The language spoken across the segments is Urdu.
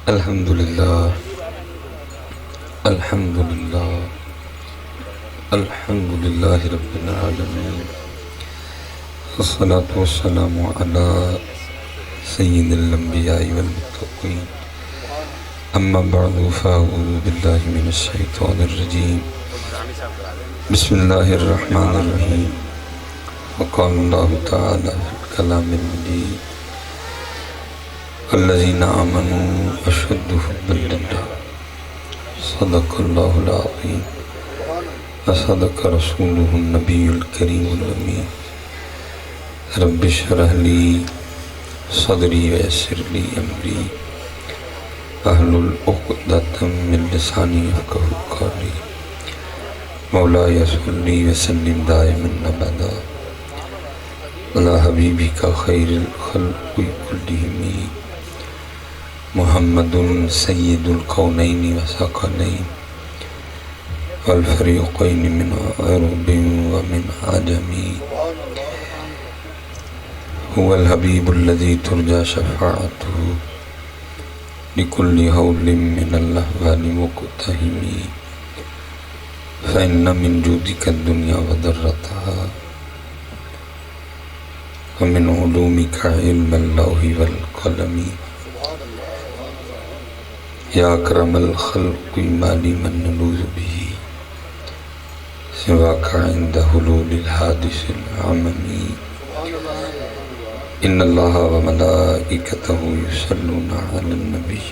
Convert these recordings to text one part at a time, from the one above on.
الحمدللہ الحمدللہ الحمدللہ رب العالمین والصلاة والسلام علی سید الانبیاء والمتقین اما بعد فاعوذ باللہ من الشیطان الرجیم بسم اللہ الرحمن الرحیم وقال اللہ تعالی فی الکلام المجید الذین آمنوا اشد حبا للہ صدق اللہ العظیم وصدق رسولہ النبی الکریم الامین رب اشرح لی صدری ویسر لی امری احلل عقدۃ من لسانی یفقہوا قولی مولایا صلی وسلم دائما ابدا علی حبیبک خیر الخلق کلہم محمد سید الکونین وثقلین والفریقین من عرب ومن عجم هو الحبیب الذی ترجى شفاعته لكل هول من الاحوال مقتحم فإن من جودك الدنيا وضرتها ومن علومك علم اللوح والقلم یا اکرم الخلق ما لمن نلوذ به سواك عند حلول الحادث العممی ان اللہ وملائکته یصلون علی النبی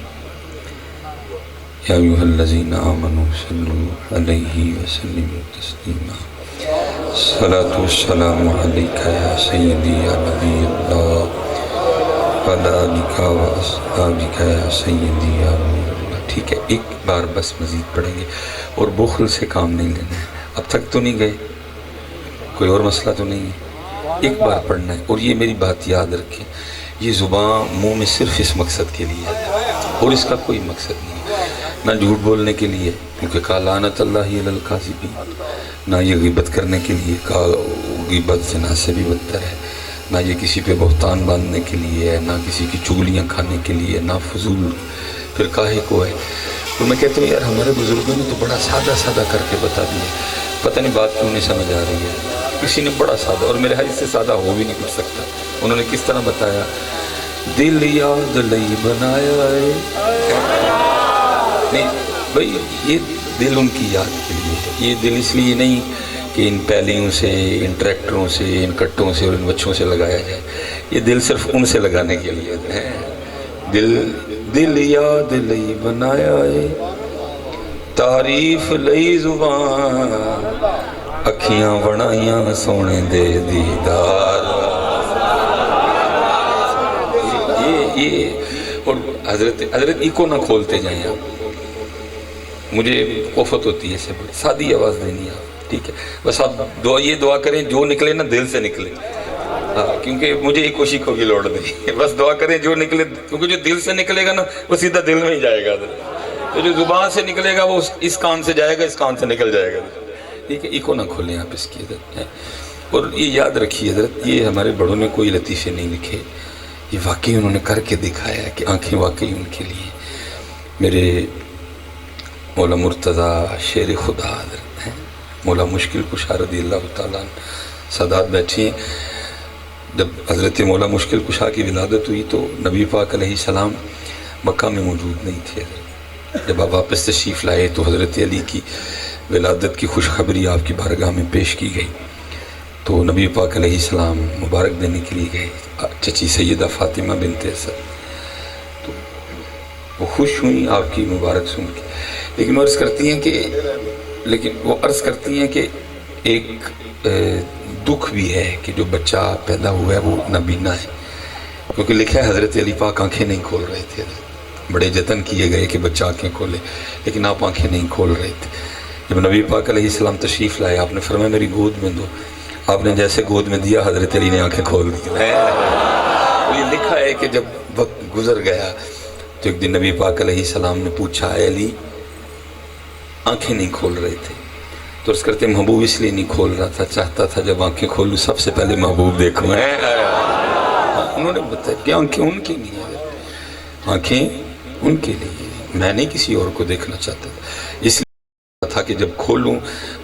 یا ایھا الذین آمنوا صلوا علیہ وسلموا تسلیما الصلاة والسلام علیک یا سیدی یا نبی اللہ وعلی آلک واصحابک یا سیدی یا نور اللہ۔ ٹھیک ہے، ایک بار بس مزید پڑھیں گے اور بخل سے کام نہیں لینا ہے۔ اب تک تو نہیں گئے، کوئی اور مسئلہ تو نہیں ہے، ایک بار پڑھنا ہے۔ اور یہ میری بات یاد رکھیں، یہ زبان منہ میں صرف اس مقصد کے لیے ہے اور اس کا کوئی مقصد نہیں ہے، نہ جھوٹ بولنے کے لیے کیونکہ کہا لعنت اللہ علی الکاذبین، نہ یہ غیبت کرنے کے لیے کہا غیبت زنا سے بھی بدتر ہے، نہ یہ کسی پہ بہتان باندھنے کے لیے ہے، نہ کسی کی چگلیاں کھانے کے لیے، نہ فضول پھر کاہے کو ہے۔ تو میں کہتا ہوں یار ہمارے بزرگوں نے تو بڑا سادہ سادہ کر کے بتا دیا، پتہ نہیں بات کیوں نہیں سمجھ آ رہی ہے، کسی نے بڑا سادہ، اور میرے حج سے سادہ ہو بھی نہیں کچھ سکتا۔ انہوں نے کس طرح بتایا، دل یاد لئی بنایا ہے، نہیں بھائی یہ دل ان کی یاد کے لیے ہے، یہ دل اس لیے نہیں کہ ان پیلیوں سے، ان ٹریکٹروں سے، ان کٹوں سے اور ان بچوں سے لگایا جائے، یہ دل صرف ان سے لگانے کے لیے ہے۔ دل یاد لئی بنایا ہے، تعریف لئی زبان، اکھیاں بنائیاں سونے دے دیدار۔ یہ اور حضرت ایکو نہ کھولتے جائیں آپ، مجھے قوت ہوتی ہے، سادی آواز دینی آپ، ٹھیک ہے، بس آپ یہ دعا کریں جو نکلے نا دل سے نکلے، کیونکہ مجھے ایک کوشش کو بھی لوڑ نہیں، بس دعا کریں جو نکلے، کیونکہ جو دل سے نکلے گا نا وہ سیدھا دل میں ہی جائے گا، تو جو زبان سے نکلے گا وہ اس کان سے جائے گا، اس کان سے نکل جائے گا، ٹھیک ہے، ایکو نہ کھولیں آپ اس کی حضرت۔ اور یہ یاد رکھیے حضرت، یہ ہمارے بڑوں نے کوئی لطیفے نہیں لکھے، یہ واقعی انہوں نے کر کے دکھایا ہے کہ آنکھیں واقعی ان کے لیے۔ میرے مولا مرتضیٰ شیر خدا حضرت ہیں، مولا مشکل کشا رضی اللہ تعالیٰ سادات بیٹھی ہیں۔ جب حضرت مولا مشکل کشا کی ولادت ہوئی تو نبی پاک علیہ السلام مکہ میں موجود نہیں تھے۔ جب آپ واپس تشریف لائے تو حضرت علی کی ولادت کی خوشخبری آپ کی بارگاہ میں پیش کی گئی، تو نبی پاک علیہ السلام مبارک دینے کے لیے گئے، چچی سیدہ فاطمہ بنت اسد، تو وہ خوش ہوئیں آپ کی مبارک سن کے، لیکن وہ عرض کرتی ہیں کہ ایک دکھ بھی ہے کہ جو بچہ پیدا ہوا ہے وہ نابینا ہے، کیونکہ لکھا ہے حضرت علی پاک آنکھیں نہیں کھول رہے تھے، بڑے جتن کیے گئے کہ بچہ آنکھیں کھولے، لیکن آپ آنکھیں نہیں کھول رہے تھے۔ جب نبی پاک علیہ السلام تشریف لائے، آپ نے فرمایا میری گود میں دو، آپ نے جیسے گود میں دیا حضرت علی نے آنکھیں کھول دی۔ یہ لکھا ہے کہ جب وقت گزر گیا تو ایک دن نبی پاک علیہ السلام نے پوچھا، اے علی آنکھیں نہیں کھول رہے تھے؟ تو اس کرتے محبوب اس لیے نہیں کھول رہا تھا، چاہتا تھا جب آنکھیں کھولوں سب سے پہلے محبوب دیکھوں۔ انہوں نے بتایا کہ آنکھیں ان کی نہیں ہیں، آنکھیں ان کے لیے، میں نہیں کسی اور کو دیکھنا چاہتا تھا، اس لیے تھا کہ جب کھولوں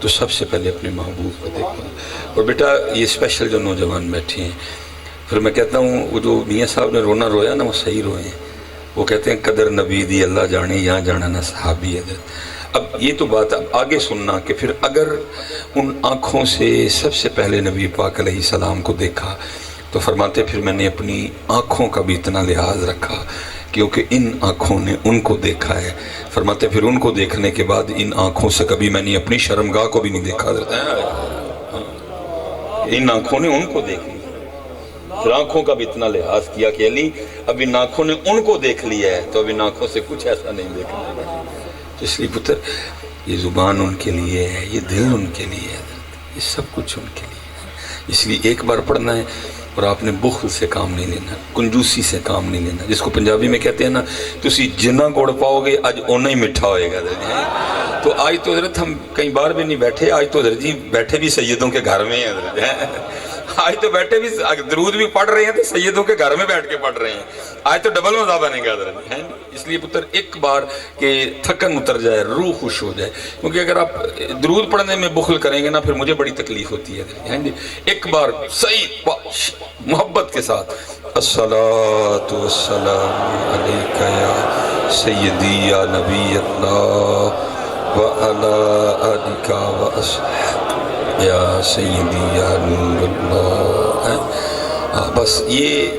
تو سب سے پہلے اپنے محبوب کو دیکھوں. اور بیٹا یہ اسپیشل جو نوجوان بیٹھے ہیں، پھر میں کہتا ہوں وہ جو میاں صاحب نے رونا رویا نا وہ صحیح روئے ہیں. وہ کہتے ہیں قدر نبی دی اللہ جانے یہاں جانا نہ صحابی ہے. اب یہ تو بات اب آگے سننا کہ پھر اگر ان آنکھوں سے سب سے پہلے نبی پاک علیہ السلام کو دیکھا تو فرماتے پھر میں نے اپنی آنکھوں کا بھی اتنا لحاظ رکھا کیونکہ ان آنکھوں نے ان کو دیکھا ہے. فرماتے پھر ان کو دیکھنے کے بعد ان آنکھوں سے کبھی میں نے اپنی شرمگاہ کو بھی نہیں دیکھا. ان آنکھوں نے ان کو دیکھ لیا، پھر آنکھوں کا بھی اتنا لحاظ کیا کہ علی اب ان آنکھوں نے ان کو دیکھ لیا ہے تو اب ان آنکھوں سے کچھ ایسا نہیں دیکھنا. تو اس لیے پتر یہ زبان ان کے لیے ہے، یہ دل ان کے لیے ہے، یہ سب کچھ ان کے لیے ہے. اس لیے ایک بار پڑھنا ہے اور آپ نے بخل سے کام نہیں لینا، کنجوسی سے کام نہیں لینا. جس کو پنجابی میں کہتے ہیں نا تسی جنہ گوڑ پاؤ گے آج اونا ہی مٹھا ہوئے گا. تو آج تو حضرت ہم کئی بار بھی نہیں بیٹھے، آج تو حضرت جی بیٹھے بھی سیدوں کے گھر میں ہیں حضرت. آج تو بیٹھے بھی درود بھی پڑھ رہے ہیں تو سیدوں کے گھر میں بیٹھ کے پڑھ رہے ہیں. آج تو ڈبل مزہ بنے گا حضرت. اس لیے پتر ایک بار کہ تھکن اتر جائے، روح خوش ہو جائے، کیونکہ اگر آپ درود پڑھنے میں بخل کریں گے نا پھر مجھے بڑی تکلیف ہوتی ہے. ایک بار صحیح محبت کے ساتھ الصلاۃ والسلام علیک یا سیدی یا نبی اللہ وعلی آلک واصحابک یا سیدی یا نور اللہ. بس یہ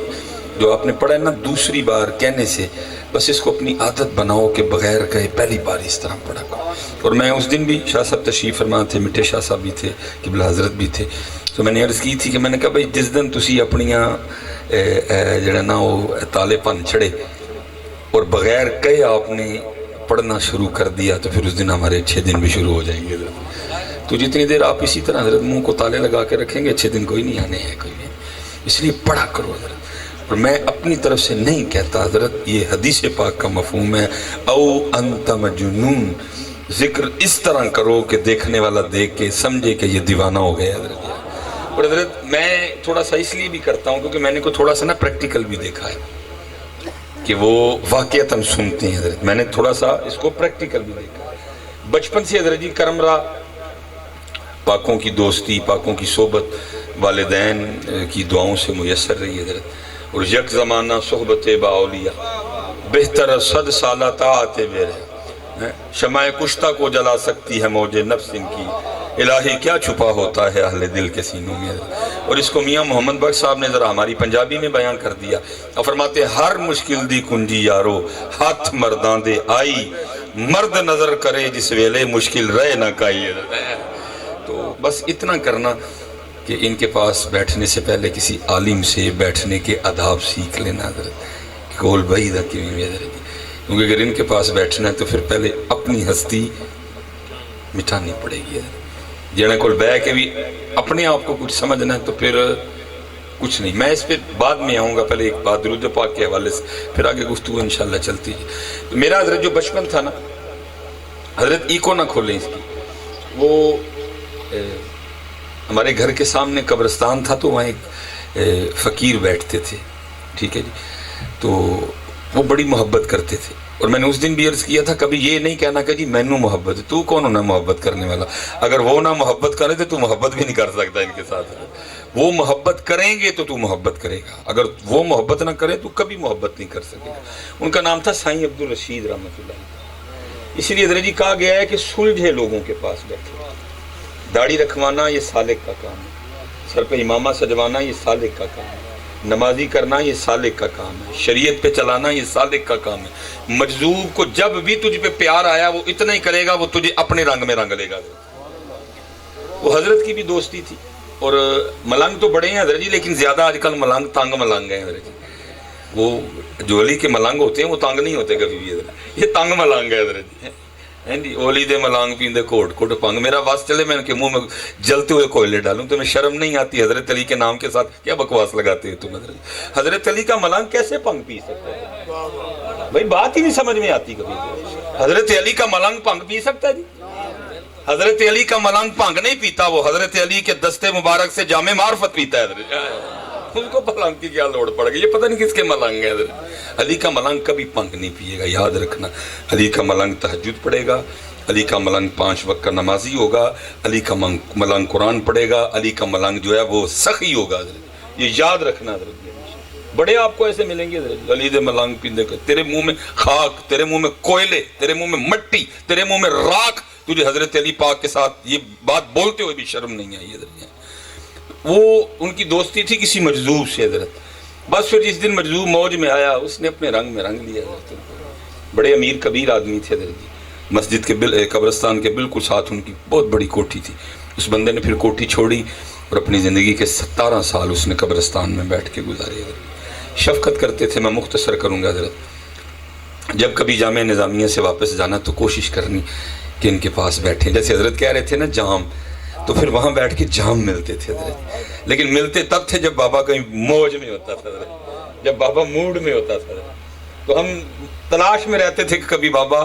جو آپ نے پڑھا ہے نا دوسری بار کہنے سے بس اس کو اپنی عادت بناؤ کہ بغیر کہے پہلی بار اس طرح پڑھا کرو. اور میں اس دن بھی شاہ صاحب تشریف فرما تھے، مٹھے شاہ صاحب بھی تھے، قبلہ حضرت بھی تھے. تو میں نے عرض کی تھی کہ میں نے کہا بھائی جس دن تسی اپنیاں جڑا نا وہ تالے پن چھڑے اور بغیر کہے آپ نے پڑھنا شروع کر دیا تو پھر اس دن ہمارے اچھے دن بھی شروع ہو جائیں گے. تو جتنی دیر آپ اسی طرح حضرت منہ کو تالے لگا کے رکھیں گے اچھے دن کوئی نہیں آنے ہیں کوئی نہیں. اس لیے پڑھا کرو حضرت. اور میں اپنی طرف سے نہیں کہتا حضرت، یہ حدیث پاک کا مفہوم ہے او انت مجنون. ذکر اس طرح کرو کہ دیکھنے والا دیکھ کے سمجھے کہ یہ دیوانہ ہو گیا حضرت. اور حضرت میں تھوڑا سا اس لیے بھی کرتا ہوں کیونکہ میں نے کو تھوڑا سا نا پریکٹیکل بھی دیکھا ہے کہ وہ واقعتاً سنتے ہیں حضرت. میں نے تھوڑا سا اس کو پریکٹیکل بھی دیکھا ہے. بچپن سے حضرت جی کرم رہا، پاکوں کی دوستی، پاکوں کی صحبت والدین کی دعاؤں سے میسر رہی ہے حضرت. اور یک زمانہ صحبت با اولیاء بہتر 100 سالہ طاعت میرے، شمع کشتہ کو جلا سکتی ہے موج نفس ان کی، الہی کیا چھپا ہوتا ہے اہل دل کے سینوں میں. اور اس کو میاں محمد بخش صاحب نے ذرا ہماری پنجابی میں بیان کر دیا اور فرماتے ہر مشکل دی کنجی یارو ہاتھ مردان دے آئی، مرد نظر کرے جس ویلے مشکل رہ نہ کائی. تو بس اتنا کرنا کہ ان کے پاس بیٹھنے سے پہلے کسی عالم سے بیٹھنے کے آداب سیکھ لینا حضرت. کول بھائی دا کیوں حضرت، کیونکہ اگر ان کے پاس بیٹھنا ہے تو پھر پہلے اپنی ہستی مٹھانی پڑے گی حضرت. جنہیں کول بہ کے بھی اپنے آپ کو کچھ سمجھنا ہے تو پھر کچھ نہیں. میں اس پہ بعد میں آؤں گا، پہلے ایک بات درود پاک کے حوالے سے پھر آگے گفتگو انشاءاللہ چلتی ہے. تو میرا حضرت جو بچپن تھا نا حضرت ایکو نہ کھولیں اس کی، وہ ہمارے گھر کے سامنے قبرستان تھا تو وہاں ایک فقیر بیٹھتے تھے، ٹھیک ہے جی. تو وہ بڑی محبت کرتے تھے اور میں نے اس دن بھی عرض کیا تھا کبھی یہ نہیں کہنا کہ جی میں نو محبت ہے، تو کون ہونا محبت کرنے والا؟ اگر وہ نہ محبت کرے تو محبت بھی نہیں کر سکتا ان کے ساتھ. وہ محبت کریں گے تو محبت کرے گا، اگر وہ محبت نہ کرے تو کبھی محبت نہیں کر سکے گا. ان کا نام تھا سائیں عبدالرشید رحمۃ اللہ. اسی لیے حضرت جی کہا گیا ہے کہ سلجھے لوگوں کے پاس بیٹھے. داڑھی رکھوانا یہ سالک کا کام ہے، سر پہ امامہ سجوانا یہ سالک کا کام ہے، نمازی کرنا یہ سالک کا کام ہے، شریعت پہ چلانا یہ سالک کا کام ہے. مجذوب کو جب بھی تجھ پہ پیار آیا وہ اتنا ہی کرے گا، وہ تجھے اپنے رنگ میں رنگ لے گا. وہ حضرت کی بھی دوستی تھی. اور ملنگ تو بڑے ہیں حضرت جی، لیکن زیادہ آج کل ملنگ تانگ ملنگ ہیں حضرت جی. وہ جو علی کے ملنگ ہوتے ہیں وہ تانگ نہیں ہوتے کبھی بھی حضرت، یہ تانگ ملنگ ہے حضرت جی. اولی دے ملانگ پیندے کوٹ کوٹ پانگ. میرا واس چلے میں ان کے منہ میں جلتے ہوئے کوئلے ڈالوں. تمہیں شرم نہیں آتی حضرت علی کے نام کے ساتھ کیا بکواس لگاتے ہو تم؟ حضرت علی کا ملانگ کیسے پنگ پی سکتا ہے بھائی؟ بات ہی نہیں سمجھ میں آتی کبھی. حضرت علی کا ملانگ پنگ پی سکتا ہے جی؟ حضرت علی کا ملانگ پنگ نہیں پیتا، وہ حضرت علی کے دستے مبارک سے جام معرفت پیتا ہے حضرت. اس کو ملنگ کی کیا لوڑ پڑ گئی؟ یہ پتہ نہیں کس کے ملنگ ہے. علی کا ملنگ کبھی پنگ نہیں پیے گا، یاد رکھنا. علی کا ملنگ تہجد پڑھے گا، علی کا ملنگ 5 وقت کا نمازی ہوگا، علی کا ملنگ قرآن پڑھے گا، علی کا ملنگ جو ہے وہ سخی ہوگا. یہ یاد رکھنا. بڑے آپ کو ایسے ملیں گے علی دے ملنگ پیندے کے، تیرے منہ میں خاک، تیرے منہ میں کوئلے، تیرے منہ میں مٹی، تیرے منہ میں راکھ. تجھے حضرت علی پاک کے ساتھ یہ بات بولتے ہوئے بھی شرم نہیں آئی. وہ ان کی دوستی تھی کسی مجذوب سے حضرت. بس پھر جس دن مجذوب موج میں آیا اس نے اپنے رنگ میں رنگ لیا حضرت. بڑے امیر کبیر آدمی تھے حضرت. مسجد کے قبرستان کے بالکل ساتھ ان کی بہت بڑی کوٹھی تھی. اس بندے نے پھر کوٹھی چھوڑی اور اپنی زندگی کے 17 سال اس نے قبرستان میں بیٹھ کے گزارے حضرت. شفقت کرتے تھے. میں مختصر کروں گا حضرت. جب کبھی جامعہ نظامیہ سے واپس جانا تو کوشش کرنی کہ ان کے پاس بیٹھیں. جیسے حضرت کہہ رہے تھے نا جام، تو پھر وہاں بیٹھ کے جام ملتے تھے حضرت. لیکن ملتے تب تھے جب بابا کہیں موج میں ہوتا تھا حضرت، جب بابا موڈ میں ہوتا تھا. تو ہم تلاش میں رہتے تھے کہ کبھی بابا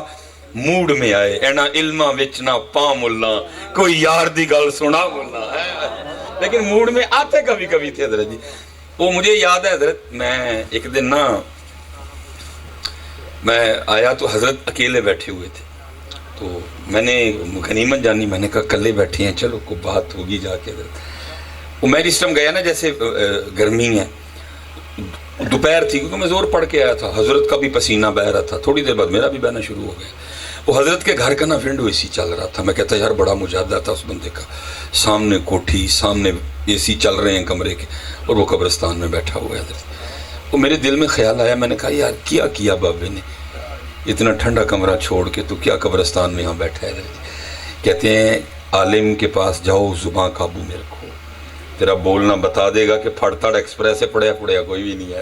موڈ میں آئے. اینا علمہ وچ نہ پا ملا، کوئی یار دی گل سنا ملا. لیکن موڈ میں آتے کبھی کبھی تھے حضرت جی. وہ مجھے یاد ہے حضرت، میں ایک دن میں آیا تو حضرت اکیلے بیٹھے ہوئے تھے. تو میں نے غنیمت جانی، میں نے کہا کلے بیٹھے ہیں، چلو کوئی بات ہوگی جا کے حضرت. وہ میں جس ٹائم گیا نا، جیسے گرمی ہے، دوپہر تھی کیونکہ میں زور پڑھ کے آیا تھا. حضرت کا بھی پسینہ بہہ رہا تھا، تھوڑی دیر بعد میرا بھی بہنا شروع ہو گیا. وہ حضرت کے گھر کا نا ونڈو اے سی چل رہا تھا. میں کہتا یار بڑا مجاہدہ تھا اس بندے کا. سامنے کوٹھی، سامنے اے سی چل رہے ہیں کمرے کے، اور وہ قبرستان میں بیٹھا ہوا ہے حضرت. وہ میرے دل میں خیال آیا، میں نے کہا یار کیا بابے نے، اتنا ٹھنڈا کمرہ چھوڑ کے تو کیا قبرستان میں یہاں بیٹھا ہے حضرت. کہتے ہیں عالم کے پاس جاؤ، زباں قابو میں رکھو، تیرا بولنا بتا دے گا کہ پھڑتڑ ایکسپریس سے پڑھیا کوئی بھی نہیں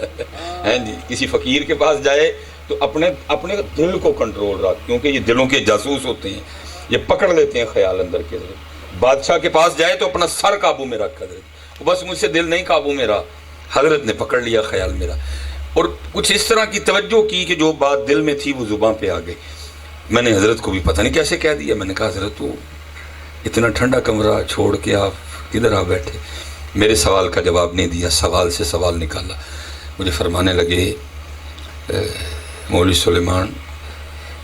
ہے جی. کسی فقیر کے پاس جائے تو اپنے دل کو کنٹرول رکھ، کیونکہ یہ دلوں کے جاسوس ہوتے ہیں، یہ پکڑ لیتے ہیں خیال اندر کے حضرت. بادشاہ کے پاس جائے تو اپنا سر قابو میں رکھ حضرت. بس مجھ سے دل نہیں قابو میں رہا، حضرت نے پکڑ لیا خیال میرا، اور کچھ اس طرح کی توجہ کی کہ جو بات دل میں تھی وہ زباں پہ آ گئی. میں نے حضرت کو بھی پتہ نہیں کیسے کہہ دیا. میں نے کہا حضرت وہ اتنا ٹھنڈا کمرہ چھوڑ کے آپ کدھر آ بیٹھے؟ میرے سوال کا جواب نہیں دیا، سوال سے سوال نکالا. مجھے فرمانے لگے مولوی سلیمان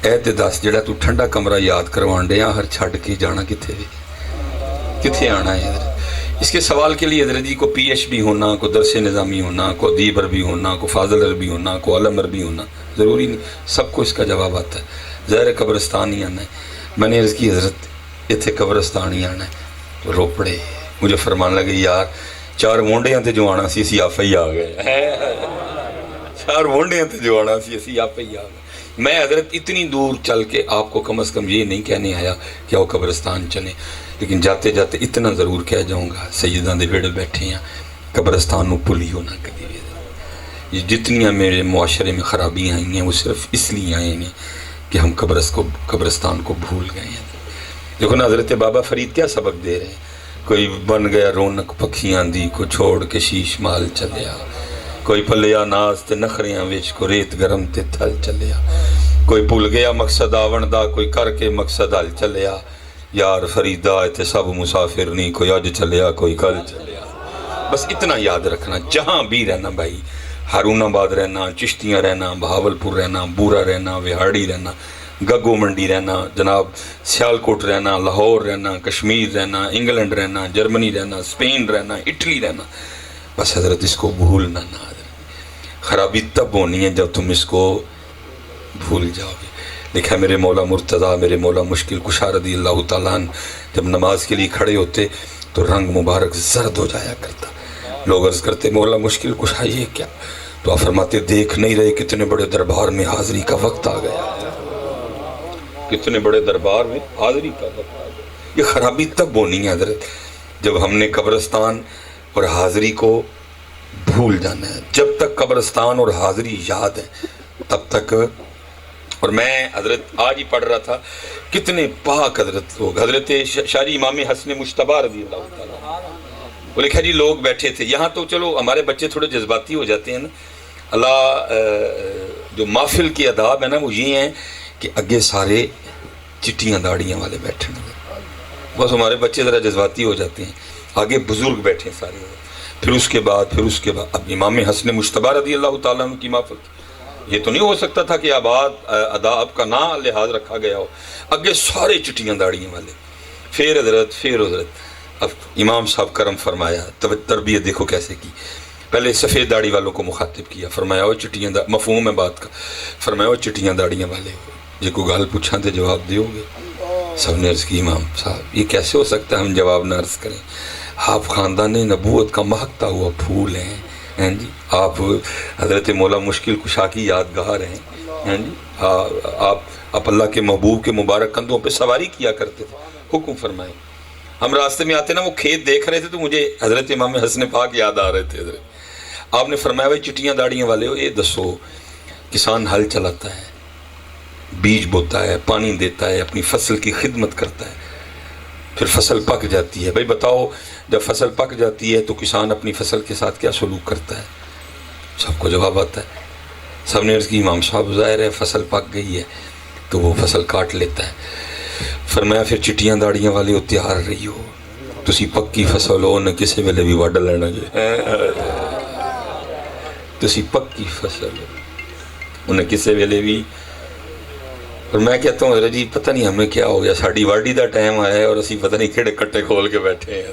اے تے دس جڑا تو ٹھنڈا کمرہ یاد کروان ڈیا، ہر چھڑ کے جانا کتھے آنا ہے حضرت؟ اس کے سوال کے لیے حضرت جی کو پی ایچ بھی ہونا، کو درس نظامی ہونا، کو ادیب عربی ہونا، کو فاضل عربی ہونا، کو علم عربی ہونا ضروری نہیں. سب کو اس کا جواب آتا ہے. ظاہر قبرستان ہی آنا ہے. میں نے عرض کی حضرت اتنے قبرستان ہی آنا ہے. تو رو پڑے. مجھے فرمان لگے یار 4 وونڈیاں تے جو آنا سی اسی آپ ہی آ گئے. 4 وونڈیاں تے جو آنا سی اسی آپ ہی آ گئے. میں حضرت اتنی دور چل کے آپ کو کم از کم یہ نہیں کہنے آیا کہ وہ قبرستان چلیں، لیکن جاتے جاتے اتنا ضرور کہہ جاؤں گا سیداں دے ویڑے بیٹھے ہیں، قبرستان نو بھولیو نہ کبھی. یہ جتنیاں میرے معاشرے میں خرابیاں آئی ہیں وہ صرف اس لیے آئے ہیں کہ ہم قبرستان کو بھول گئے ہیں. دیکھو نا حضرت بابا فرید کیا سبق دے رہے ہیں. کوئی بن گیا رونق پکھیاں دی، کو چھوڑ کے شیش مال چلیا، کوئی پلیا ناز تے نخریاں وچ، کو ریت گرم تے تھل چلیا، کوئی بھول گیا مقصد آون دا، کوئی کر کے مقصد حل چلیا. یار فریدہ تے سب مسافر نہیں، کوئی اج چلیا کوئی کل چلیا. بس اتنا یاد رکھنا. جہاں بھی رہنا بھائی، ہارون آباد رہنا، چشتیاں رہنا، بہاولپور رہنا، بورا رہنا، وہاڑی رہنا، گگو منڈی رہنا، جناب سیالکوٹ رہنا، لاہور رہنا، کشمیر رہنا، انگلینڈ رہنا، جرمنی رہنا، اسپین رہنا، اٹلی رہنا، بس حضرت اس کو بھولنا نہ. حضرت خرابی تب ہونی ہے جب تم اس کو بھول جاؤ گے. لکھا میرے مولا مرتضیٰ، میرے مولا مشکل کشا رضی اللہ تعالیٰ عنہ جب نماز کے لیے کھڑے ہوتے تو رنگ مبارک زرد ہو جایا کرتا. لوگ عرض کرتے مولا مشکل کشا یہ کیا؟ تو آپ فرماتے دیکھ نہیں رہے کتنے بڑے دربار میں حاضری کا وقت آ گیا. کتنے بڑے دربار میں حاضری کا وقت آ گیا. یہ خرابی تب ہونی ہے حضرت جب ہم نے قبرستان اور حاضری کو بھول جانا ہے. جب تک قبرستان اور حاضری یاد ہے تب تک. اور میں حضرت آج ہی پڑھ رہا تھا کتنے پاک حضرت لوگ، حضرت شاہی امام حسن مجتبیٰ رضی اللہ تعالیٰ، وہ لکھا جی لوگ بیٹھے تھے یہاں. تو چلو ہمارے بچے تھوڑے جذباتی ہو جاتے ہیں نا. اللہ جو محفل کی آداب ہے نا وہ یہ ہیں کہ اگے سارے چٹیاں داڑیاں والے بیٹھے ہیں. بس ہمارے بچے ذرا جذباتی ہو جاتے ہیں. آگے بزرگ بیٹھے ہیں سارے. پھر اس کے بعد اب امام حسن مجتبی رضی اللہ تعالیٰ عنہ کی معافت. یہ تو نہیں ہو سکتا تھا کہ اداب کا نہ لحاظ رکھا گیا ہو. اگے سارے چٹیاں داڑیاں والے، پھر حضرت. اب امام صاحب کرم فرمایا، تربیت دیکھو کیسے کی. پہلے سفید داڑھی والوں کو مخاطب کیا، فرمایا وہ چٹیاں مفہوم ہے بات کا، فرمایا وہ چٹیاں داڑیاں والے جی کو گال پوچھا تو جواب دیو گے. سب نے عرض کی امام صاحب یہ کیسے ہو سکتا ہے ہم جواب نہ عرض کریں، آپ خاندان نبوت کا مہکتا ہوا پھول ہیں جی، آپ حضرت مولا مشکل کشا کی یادگار ہیں جی، آپ اللہ کے محبوب کے مبارک کندھوں پہ سواری کیا کرتے تھے. حکم فرمائیں. ہم راستے میں آتے نا وہ کھیت دیکھ رہے تھے تو مجھے حضرت امام حسن پاک یاد آ رہے تھے. حضرت آپ نے فرمایا بھائی چٹیاں داڑیاں والے ہو، یہ دسو کسان ہل چلاتا ہے، بیج بوتا ہے، پانی دیتا ہے، اپنی فصل کی خدمت کرتا ہے، پھر فصل پک جاتی ہے. بھائی بتاؤ جب فصل پک جاتی ہے تو کسان اپنی فصل کے ساتھ کیا سلوک کرتا ہے؟ سب کو جواب آتا ہے. سب نے عرض کی امام صاحب ظاہر ہے فصل پک گئی ہے تو وہ فصل کاٹ لیتا ہے. فرمایا پھر چٹیاں داڑیاں والے ہو تیار رہی ہو، تسی پکی فصل ہو نہ کسی ویلے بھی وڈ لینا جی، تسی پکی فصل ہو انہیں کسی ویلے بھی. اور میں کہتا ہوں حضرت جی پتہ نہیں ہمیں کیا ہو گیا، ساڑی واڈی دا ٹائم آیا ہے اور اسی پتہ نہیں کھڑے کٹے کھول کے بیٹھے ہیں.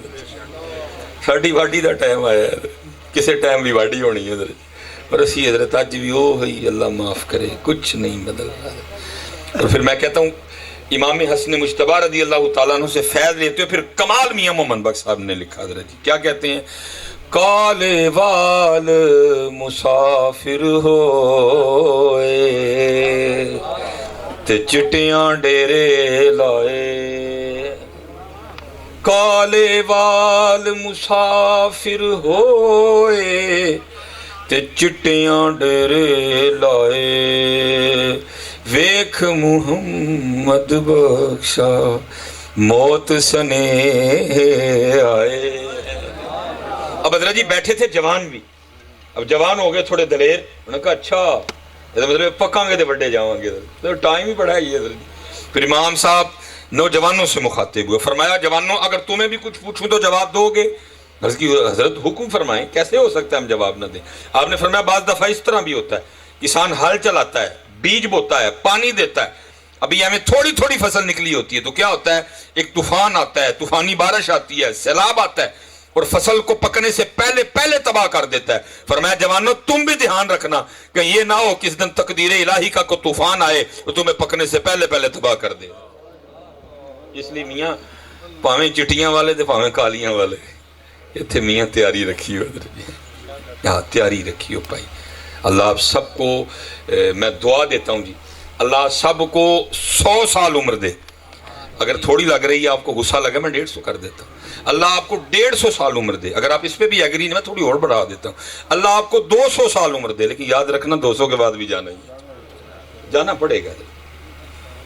ساڑی واڈی دا ٹائم آیا ہے، کسی ٹائم بھی واڈی ہونی ہے حضرت، اور اسی حضرت آج بھی وہ ہوئی، اللہ معاف کرے کچھ نہیں بدل رہا. اور پھر میں کہتا ہوں امام حسن مجتبی رضی اللہ تعالیٰ عنہ سے فیض لیتے ہوئے پھر کمال میاں محمد بخش صاحب نے لکھا حضرت جی کیا کہتے ہیں، کالے وال مسافر ہوئے تے چٹیاں ڈیرے لائے، کالے وال مسافر ہوئے تے چٹیاں ڈیرے لائے، ویکھ محمد بخشا موت سنے آئے. اب حضرت جی بیٹھے تھے جوان بھی، اب جوان ہو گئے تھوڑے دلیر، انہوں نے کہا اچھا مطلب پکاں گے تو بڑے جاؤں گے، تو ٹائم ہی بڑھا ہے حضرت جی. پھر امام صاحب نوجوانوں سے مخاطب ہوئے، فرمایا جوانوں اگر تمہیں بھی کچھ پوچھوں تو جواب دو گے؟ حضرت حکم فرمائیں کیسے ہو سکتا ہے ہم جواب نہ دیں؟ آپ نے فرمایا بعض دفعہ اس طرح بھی ہوتا ہے، کسان ہل چلاتا ہے، بیج بوتا ہے، پانی دیتا ہے، ابھی ہمیں تھوڑی تھوڑی فصل نکلی ہوتی ہے تو کیا ہوتا ہے، ایک طوفان آتا ہے، طوفانی بارش آتی ہے، سیلاب آتا ہے اور فصل کو پکنے سے پہلے تباہ کر دیتا ہے. فرمایا جوانوں تم بھی دھیان رکھنا کہ یہ نہ ہو کس دن تقدیر الہی کا کوئی طوفان آئے تو تمہیں پکنے سے پہلے تباہ کر دے. اس لیے میاں پاویں چٹیاں والے تھے پاویں کالیاں والے، اتنے میاں تیاری رکھی ہو، تیاری رکھی ہو بھائی. اللہ آپ سب کو میں دعا دیتا ہوں جی، اللہ سب کو 100 سال عمر دے. اگر تھوڑی لگ رہی ہے آپ کو غصہ لگا میں 150 کر دیتا ہوں. اللہ آپ کو 150 سال عمر دے، اگر آپ اس پہ بھی ایگری نہیں میں تھوڑی اور بڑھا دیتا ہوں. اللہ آپ کو 200 سال عمر دے، لیکن یاد رکھنا 200 کے بعد بھی جانا ہی جانا پڑے گا،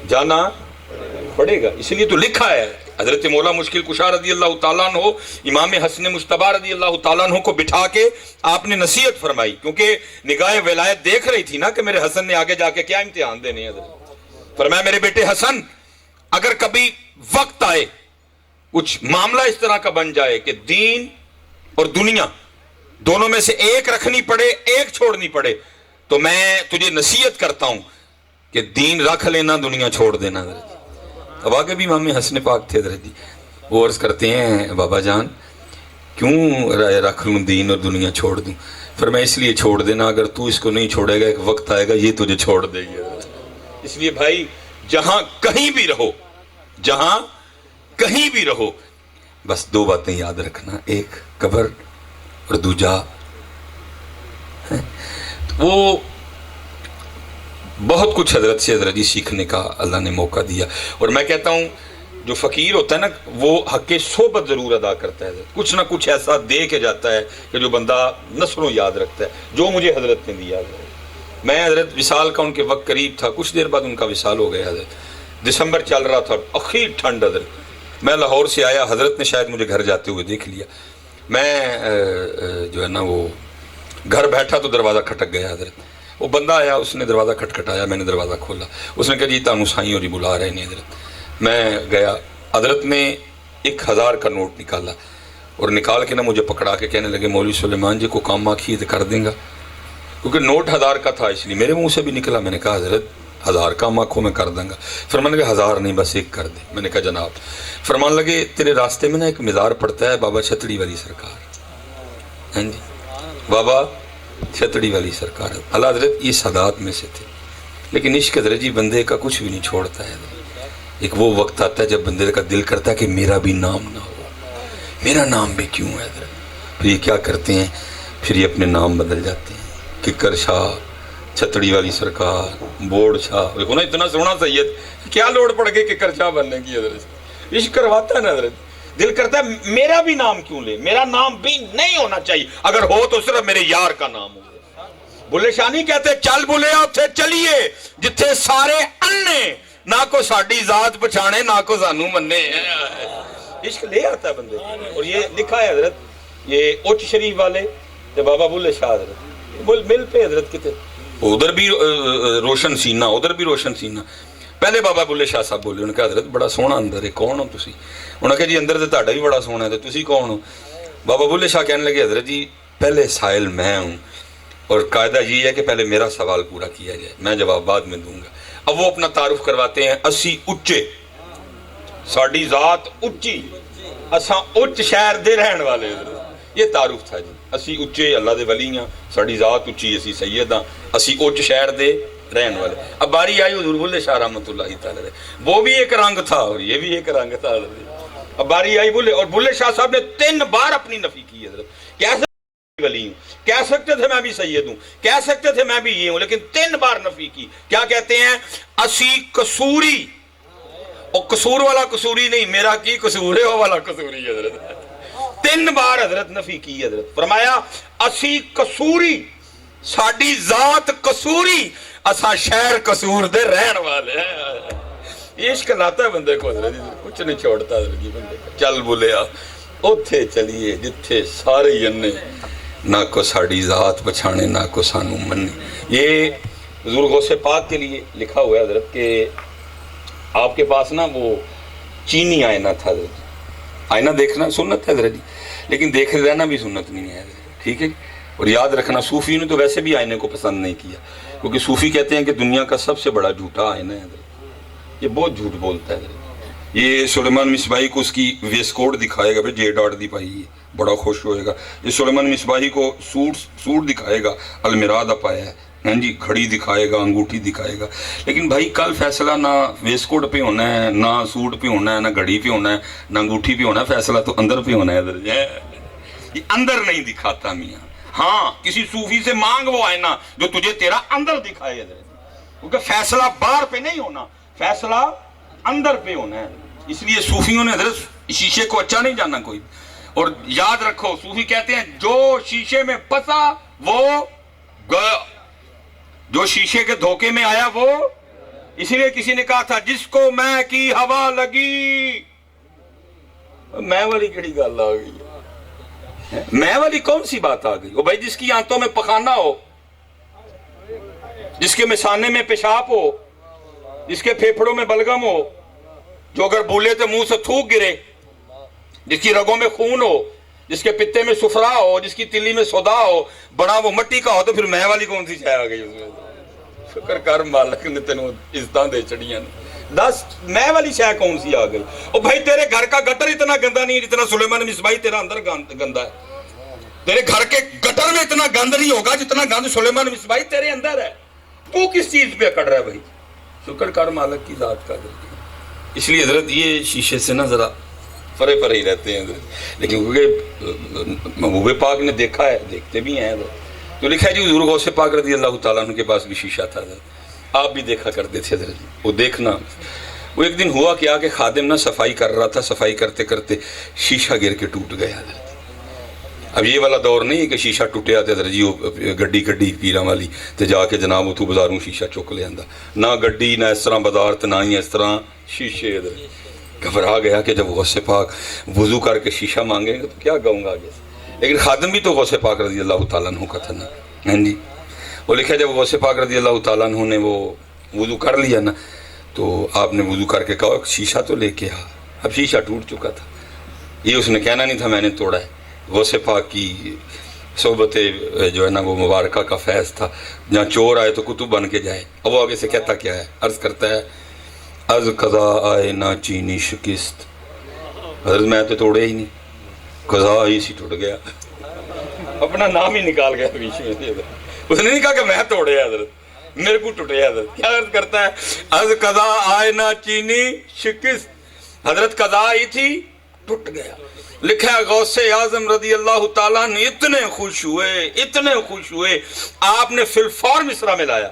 جانا پڑے گا. اس لیے تو لکھا ہے حضرت مولا مشکل کشا رضی اللہ تعالیٰ عنہ امام حسن مجتبی رضی اللہ تعالیٰ عنہ کو بٹھا کے آپ نے نصیحت فرمائی، کیونکہ نگاہ ولایت دیکھ رہی تھی نا کہ میرے حسن نے آگے جا کے کیا امتحان دینے ہیں. حضرت فرمایا میرے بیٹے حسن اگر کبھی وقت آئے کچھ معاملہ اس طرح کا بن جائے کہ دین اور دنیا دونوں میں سے ایک رکھنی پڑے ایک چھوڑنی پڑے تو میں تجھے نصیحت کرتا ہوں کہ دین رکھ لینا دنیا چھوڑ دینا. اب آگے بھی امام حسن پاک تھے حضرت جی، وہ عرض کرتے ہیں بابا جان کیوں رکھ لوں دین اور دنیا چھوڑ دوں؟ فرمایا اس لیے چھوڑ دینا اگر تو اس کو نہیں چھوڑے گا ایک وقت آئے گا یہ تجھے چھوڑ دے گی. اس لیے بھائی جہاں کہیں بھی رہو، جہاں کہیں بھی رہو بس 2 باتیں یاد رکھنا، ایک قبر اور دوجا وہ بہت کچھ حضرت سے حضرت جی سیکھنے کا اللہ نے موقع دیا. اور میں کہتا ہوں جو فقیر ہوتا ہے نا وہ حق صحبت ضرور ادا کرتا ہے، کچھ نہ کچھ ایسا دے کے جاتا ہے کہ جو بندہ نسلوں یاد رکھتا ہے، جو مجھے حضرت نے دیا. میں حضرت وصال کا ان کے وقت قریب تھا، کچھ دیر بعد ان کا وصال ہو گیا. حضرت دسمبر چل رہا تھا، اخیر ٹھنڈ. حضرت میں لاہور سے آیا، حضرت نے شاید مجھے گھر جاتے ہوئے دیکھ لیا. میں جو ہے نا وہ گھر بیٹھا تو دروازہ کھٹک گیا. حضرت وہ بندہ آیا، اس نے دروازہ کھٹکھٹایا، میں نے دروازہ کھولا. اس نے کہا جی تانوں سائیں اور جی بلا رہے ہیں. حضرت میں گیا، حضرت نے 1000 کا نوٹ نکالا اور نکال کے نا مجھے پکڑا کے کہنے لگے مولوی سلیمان جی کو کام آکھیے تو کر دیں گا، کیونکہ نوٹ 1000 کا تھا، اس لیے میرے منہ سے بھی نکلا. میں نے کہا حضرت 1000 کام آنکھوں میں کر دوں گا. فرمان لگے 1000 نہیں بس 1 کر دے. میں نے کہا جناب. فرمان لگے تیرے راستے میں نا ایک مزار پڑتا ہے بابا چھتڑی والی سرکار. ہاں جی بابا چھتڑی والی سرکار. اللہ حضرت یہ سادات میں سے تھے، لیکن عشق حضرت جی بندے کا کچھ بھی نہیں چھوڑتا ہے. ایک وہ وقت آتا ہے جب بندے کا دل کرتا ہے کہ میرا بھی نام نہ ہو، میرا نام بھی کیوں ہے حضرت. پھر یہ کیا کرتے ہیں، پھر یہ اپنے نام بدل جاتے ہیں. ککر شاہ، چھتڑی والی سرکار، بوڑ شاہ. دیکھو نا اتنا سونا سید، کیا لوڑ پڑ گئی ککر شاہ بننے کی حضرت. عشق کرواتا ہے نا حضرت. دل کرتا ہے میرا بھی نام کیوں لے، میرا نام بھی نہیں ہونا چاہیے، اگر ہو تو صرف میرے یار کا نام ہو. بلے شاہ نہیں کہتے چل بلے اتھے چلیے جتھے سارے انے، نہ کو ساڈی ذات پچھانے نہ کو سانو منے. عشق لے آتا ہے بندے. اور یہ لکھا ہے حضرت، یہ اچ شریف والے بابا بلے شاہ حضرت مل پہ حضرت کتے ادھر بھی روشن سینہ، ادھر بھی روشن سینہ. پہلے بابا بلے شاہ صاحب بولے، انہوں نے کہا حضرت بڑا سونا اندر ہے، کون ہو تسی؟ انہوں نے کہا جی اندر تو تہاڈا بھی بڑا سونا ہے، تو تسی کون ہو؟ بابا بلے شاہ کہنے لگے حضرت جی پہلے سائل میں ہوں، اور قاعدہ یہ ہے کہ پہلے میرا سوال پورا کیا جائے، میں جواب بعد میں دوں گا. اب وہ اپنا تعارف کرواتے ہیں، اسی اچے، ساڈی ذات اچی، اساں اچ شہر دے رہن والے. یہ تعارف تھا جی. اسی اچے اللہ دے ولی ہاں، ساڈی ذات اچی، اسی سید ہاں، اسی اچ شہر دے رہن والے. اب باری آئی حضور بلے شاہ رحمۃ اللہ تعالی، وہ بھی ایک رنگ تھا اور یہ بھی ایک رنگ تھا. اب باری آئی بلے، اور بلے شاہ صاحب نے 3 بار اپنی نفی کی حضرت. کیسے ولی ہوں، کہہ سکتے تھے میں بھی سید ہوں، کہہ سکتے تھے میں بھی یہ ہوں، لیکن 3 بار نفی کی. کیا کہتے ہیں؟ اسی قصوری، اور قصور والا قصوری نہیں، میرا کی قصور ہے وہ والا قصوری حضرت. 3 بار حضرت نفی کی حضرت. فرمایا اسی قصوری، ساڈی ذات قصوری، اساں شہر قصور دے رہن والے ہیں. عشق لاتا ہے بندے کو حضرت، کچھ نہیں چھوڑتا حضرت جی بندے کو. چل بولیا اوتھے چلیے جتھے سارے انے، نہ کو ساڑی ذات بچھانے نہ کو سانو مننے. یہ حضور غوث پاک کے لیے لکھا ہوا ہے حضرت کہ آپ کے پاس نا وہ چینی آئینہ تھا حضرت. آئینہ دیکھنا سنت ہے حضرت جی، لیکن دیکھ رہنا بھی سنت نہیں ہے حضرت. ٹھیک ہے جی. اور یاد رکھنا صوفی نے تو ویسے بھی آئینے کو پسند نہیں کیا، کیونکہ صوفی کہتے ہیں کہ دنیا کا سب سے بڑا جھوٹا آئینہ ہے حضرت. یہ بہت جھوٹ بولتا ہے حضرت. یہ سلیمان مصباحی کو اس کی ویس کوٹ دکھائے گا، پھر جے ڈاٹ دی پائی ہے، بڑا خوش ہوئے گا. یہ سلیمان مصباحی کو سوٹ دکھائے گا، المراد پایا ہے، ہاں جی، گھڑی دکھائے گا، انگوٹھی دکھائے گا. لیکن بھائی کل فیصلہ نہ ویس کوٹ پہ ہونا ہے، نہ سوٹ پہ ہونا ہے، نہ گھڑی پہ ہونا ہے، نہ انگوٹھی پہ ہونا ہے. فیصلہ تو اندر پہ ہونا ہے حضرت. یہ اندر نہیں دکھاتا میاں. ہاں کسی صوفی سے مانگ وہ آئینہ جو تجھے تیرا اندر دکھائے حضرت، کیونکہ فیصلہ باہر پہ نہیں ہونا، فیصلہ اندر پہ ہونا ہے. اس لیے صوفیوں نے حضرت شیشے کو اچھا نہیں جانا کوئی. اور یاد رکھو صوفی کہتے ہیں جو شیشے میں پھنسا وہ گیا، جو شیشے کے دھوکے میں آیا وہ. اسی لیے کسی نے کہا تھا جس کو میں کی ہوا لگی، میں والی کیڑی گل آ گئی، میں والی کون سی بات آ گئی؟ وہ بھائی جس کی آنتوں میں پخانہ ہو، جس کے مثانے میں پیشاب ہو، جس کے پھیپھڑوں میں بلغم ہو، جو اگر بولے تو منہ سے تھوک گرے، جس کی رگوں میں خون ہو، جس کے پتے میں سفرا ہو، جس کی تلی میں سودا ہو، بڑا وہ مٹی کا ہو، تو پھر میں والی کون سی شے آ گئی اس میں؟ شکر کر مالک نے تینوں عزتاں دے چڑیاں نے. 10 میں والی شے کون سی آ گئی؟ او بھائی تیرے گھر کا گٹر اتنا گندا نہیں جتنا سلیمان مصباحی تیرا اندر گندا ہے. تیرے گھر کے گٹر میں اتنا گند نہیں ہوگا جتنا گند سلیمان مصباحی تیرے اندر ہے. تو کس چیز پہ اکڑ رہا ہے بھائی؟ شکر کر مالک کی ذات کا. اس لیے حضرت یہ شیشے سے نا ذرا فرے فرے ہی رہتے ہیں حضرت. لیکن کیونکہ محبوب پاک نے دیکھا ہے، دیکھتے بھی ہیں حضرت. تو لکھا ہے جی حضور غوث پاک رضی اللہ تعالیٰ عنہ کے پاس بھی شیشہ تھا حضرت. آپ بھی دیکھا کرتے تھے حضرت. وہ دیکھنا، وہ ایک دن ہوا کیا کہ خادم نہ صفائی کر رہا تھا، صفائی کرتے کرتے شیشہ گر کے ٹوٹ گیا حضرت. اب یہ والا دور نہیں کہ شیشہ ٹوٹیا تے حضرت جی وہ گڈی کڈی پیراں والی تے جا کے جناب اتھوں بازاروں شیشہ چک لے آندا. نہ گڈی نہ اس طرح بازار تے نہ ہی اس طرح شیشے. حضرت گھبرا گیا کہ جب غوث پاک وضو کر کے شیشہ مانگیں گے تو کیا کہوں گا آگے سے. لیکن خادم بھی تو غوث پاک رضی اللہ تعالیٰ عنہ کا تھا نا. ہاں جی. وہ لکھا جب غوث پاک رضی اللہ تعالیٰ عنہ نے وہ وضو کر لیا نا، تو آپ نے وضو کر کے کہا شیشہ تو لے کے آ. اب شیشہ ٹوٹ چکا تھا. یہ اس نے کہنا نہیں تھا میں نے توڑا ہے. غوث پاک کی صحبت جو ہے نا وہ مبارکہ کا فیض تھا, جہاں چور آئے تو کتب بن کے جائے. اب وہ آگے سے کہتا کیا ہے, عرض کرتا ہے از قضا آئے نہ چینی شکست. حضرت میں تو توڑے ہی نہیں, قضا ہی سی ٹوٹ گیا. اپنا نام ہی نکال گیا بیچ میں. اس نے نہیں کہا کہ میں توڑے حضرت, میرے کو ٹوٹے حضرت. کیا عرض کرتا ہے از قضا آئے نہ چینی شکست. حضرت قضا آئی تھی, ٹوٹ گیا. لکھا ہے غوث اعظم رضی اللہ تعالیٰ نے اتنے خوش ہوئے آپ نے فی الفور مصرع میں لایا.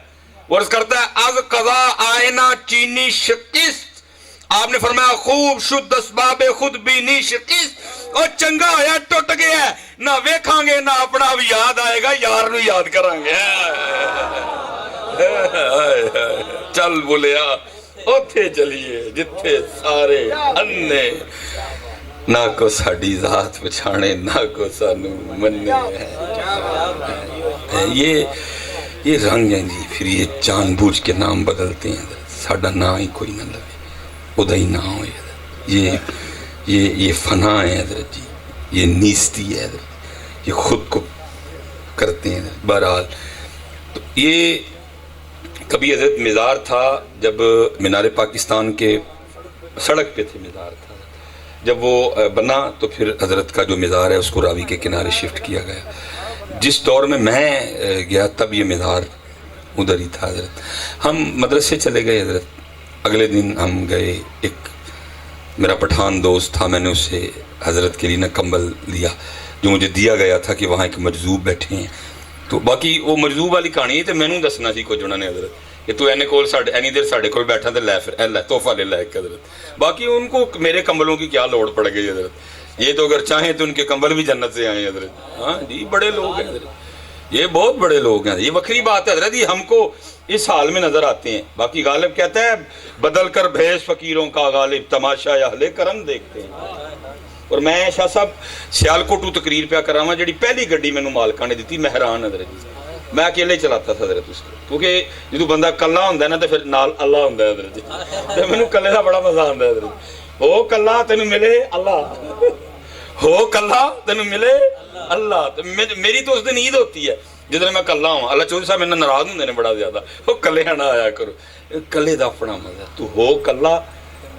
وہ عرض کرتا ہے از قضا آئے نہ چینی شکست. آپ نے فرمایا خوب شد اسباب خود بینی شکست. اور چنگا ہویا ٹوٹ گیا ہے, نہ ویکھاں گے نہ اپنا بھی یاد آئے گا, یار نو یاد کریں گے. چل بولیا اوتھے چلیے جتھے سارے انے, نہ کو ساڑی ذات پچھانے نہ کو سانو مننے. یہ رنگ ہیں جی. پھر یہ جان بوجھ کے نام بدلتے ہیں. ساڑا نام ہی کوئی نہ لگے, ادا ہی نہ ہوئے. یہ فنا ہے حضرت جی, یہ نیستی ہے حضرت, یہ خود کو کرتے ہیں. بہرحال تو یہ کبھی حضرت مزار تھا, جب مینار پاکستان کے سڑک پہ تھے مزار تھا. جب وہ بنا تو پھر حضرت کا جو مزار ہے اس کو راوی کے کنارے شفٹ کیا گیا. جس دور میں گیا تب یہ مزار ادھر ہی تھا حضرت. ہم مدرسے چلے گئے حضرت. اگلے دن ہم گئے, ایک میرا پٹھان دوست تھا, میں نے اسے حضرت کے لیے نہ کمبل لیا جو مجھے دیا گیا تھا کہ وہاں ایک مجذوب بیٹھے ہیں. تو باقی وہ مجذوب والی کہانی ہے تو میں نے دسنا سی کچھ انہوں نے حضرت کہ تو اینی دیر ساڑھے کول بیٹھا تو لے پھر اے تحفہ لے لے حضرت. باقی ان کو میرے کمبلوں کی کیا لوڑ پڑ گئی حضرت. یہ تو اگر چاہیں تو ان کے کمبل بھی جنت سے آئیں حضرت. ہاں جی بڑے لوگ ہیں حضرت, یہ بہت بڑے لوگ ہیں. یہ وکری بات ہے حضرت, یہ ہم کو اس حال میں نظر آتے ہیں. باقی غالب کہتا ہے بدل کر بھیس فقیروں کا غالب تماشا اہل کرم دیکھتے ہیں. اور میں شاہ صاحب سیالکوٹ تقریر پہ کر رہا ہوں, جڑی پہلی گڈی مینوں مالکاں نے دیتی مہران حضرت جی, میں اکیلے چلاتا تھا حضرت اس کو, کیونکہ جدو بندہ کلا ہوندا ہے نا تو پھر نال اللہ ہوندا ہے حضرت جی. تے مینوں کلے دا بڑا مزہ آندا ہے حضرت. ہو کلا تینوں ملے اللہ, ہو کلا تینوں ملے اللہ. میری تو اس دن عید ہوتی ہے جدھر میں کلا ہوں. اللہ چودھری صاحب میرے ناراض ہوندے نے بڑا زیادہ, وہ کلے نہ آیا کرو. کلے دا اپنا مزہ, تو ہو کلا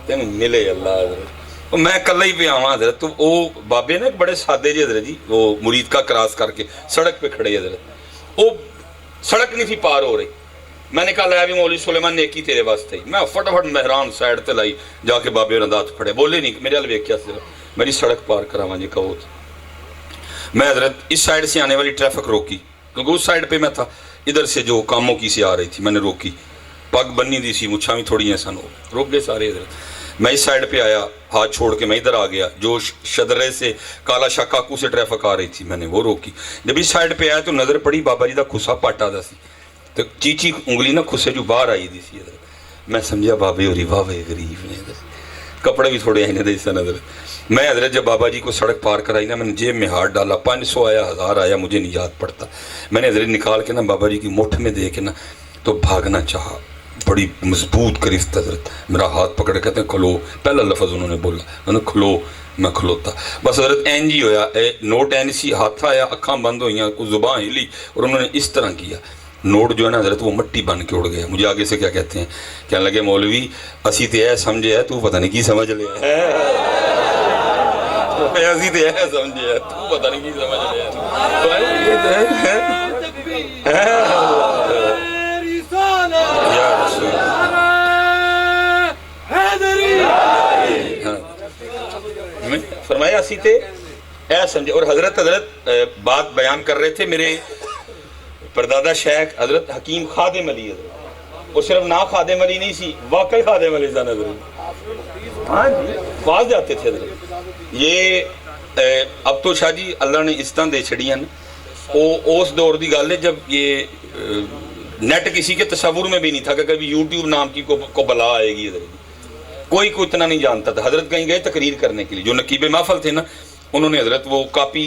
تینوں ملے اللہ حضرت. میں کلا ہی پہ آواں حضرت. تو وہ بابے نے بڑے سادے جی حضرت جی, وہ مرید کا کراس کر کے سڑک پہ کھڑے حضرت. وہ سڑک نہیں تھی پار ہو رہی. میں نے کہا لیا بھی مولوی سلیمان نیکی تیرے واسطے ہی. میں فٹافٹ مہران سائڈ تے لائی, جا کے بابے اور انداز پھڑے, بولے نہیں, میرے حال ویکھیا صرف میری سڑک پار کراواں جی کہو. میں حضرت اس سائڈ سے آنے والی ٹریفک روکی, کیونکہ اس سائڈ پہ میں تھا. ادھر سے جو کاموں کی سے آ رہی تھی میں نے روکی, پگ بنی دی سی, مچھاں بھی تھوڑی ہیں سن, روک گئے سارے حضرت. میں اس سائڈ پہ آیا, ہاتھ چھوڑ کے میں ادھر آ گیا. جو شدرے سے کالا شاہ کاکو سے ٹریفک آ رہی تھی میں نے وہ روکی. جب اس سائڈ پہ آیا تو نظر پڑی بابا جی دا کھسا پاٹا دا سی, تو چیچی انگلی نہ کھسے جو باہر آئی دی سی حضرت. میں سمجھا بابے ہوری واہ غریب نے حضرت, کپڑے بھی تھوڑے آئے دے سن حضرت. میں حضرت جب بابا جی کو سڑک پار کرائی نا, میں نے جیب میں ہاتھ ڈالا, 500 آیا 1000 آیا مجھے نہیں یاد پڑتا. میں نے حضرت نکال کے نا بابا جی کی مٹھ میں دے کے نا تو بھاگنا چاہا. بڑی مضبوط گرفت حضرت, میرا ہاتھ پکڑ, کہتے ہیں کھلو. پہلا لفظ انہوں نے بولا, میں نے کھلو. میں کھلوتا بس حضرت این جی ہویا, نوٹ این سی ہاتھ آیا, اکھاں بند ہوئیاں, کوئی زبان ہلی, اور انہوں نے اس طرح کیا. نوٹ جو ہے نا حضرت وہ مٹی بن کے اڑ گیا. مجھے آگے سے کیا کہتے ہیں, کہنے لگے مولوی اسی تے ہے سمجھے ہے, تو پتہ نہیں کی سمجھ لے ہے. اسی تے ہے سمجھے ہے, تو پتہ نہیں کی سمجھ لے ہے. فرمایا اسی تے اے سمجھے. اور حضرت بات بیان کر رہے تھے میرے پردادا شیخ حضرت حکیم خادم علی حضرت. اور صرف نہ خادم علی نہیں سی, واقعی خادم علی سن حضرت. ہاں جی پاس جاتے تھے حضرت. یہ اب تو شاہ جی اللہ نے اس طرح دے چھڑیاں نا, وہ اس دور دی گل ہے جب یہ نیٹ کسی کے تصور میں بھی نہیں تھا کہ کبھی یوٹیوب نام کی کو بلا آئے گی حضرت. کوئی اتنا نہیں جانتا تھا. حضرت کہیں گئے تقریر کرنے کے لیے, جو نقیب محفل تھے نا انہوں نے حضرت وہ کاپی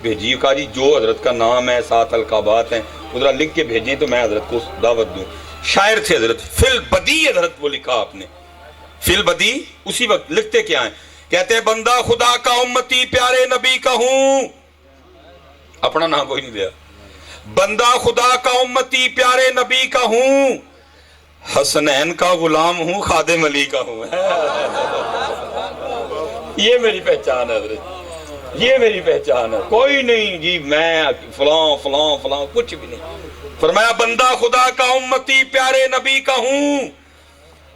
بھیجی, کہا جی جو حضرت کا نام ہے 7 القابات ہیں ادھر لکھ کے بھیجیں تو میں حضرت کو دعوت دوں. شاعر تھے حضرت, فی البدی حضرت وہ لکھا آپ نے, فی البدی. اسی وقت لکھتے کیا ہیں کہتے بندہ خدا کا امتی پیارے نبی کا ہوں، اپنا نام کوئی نہیں لیا، بندہ خدا کا امتی پیارے نبی کا ہوں، حسنین کا غلام ہوں، خادم علی کا ہوں۔ یہ میری پہچان ہے حضرت، یہ میری پہچان ہے، کوئی نہیں جی میں فلاں فلاں فلاں کچھ بھی نہیں۔ فرمایا بندہ خدا کا امتی پیارے نبی کا ہوں،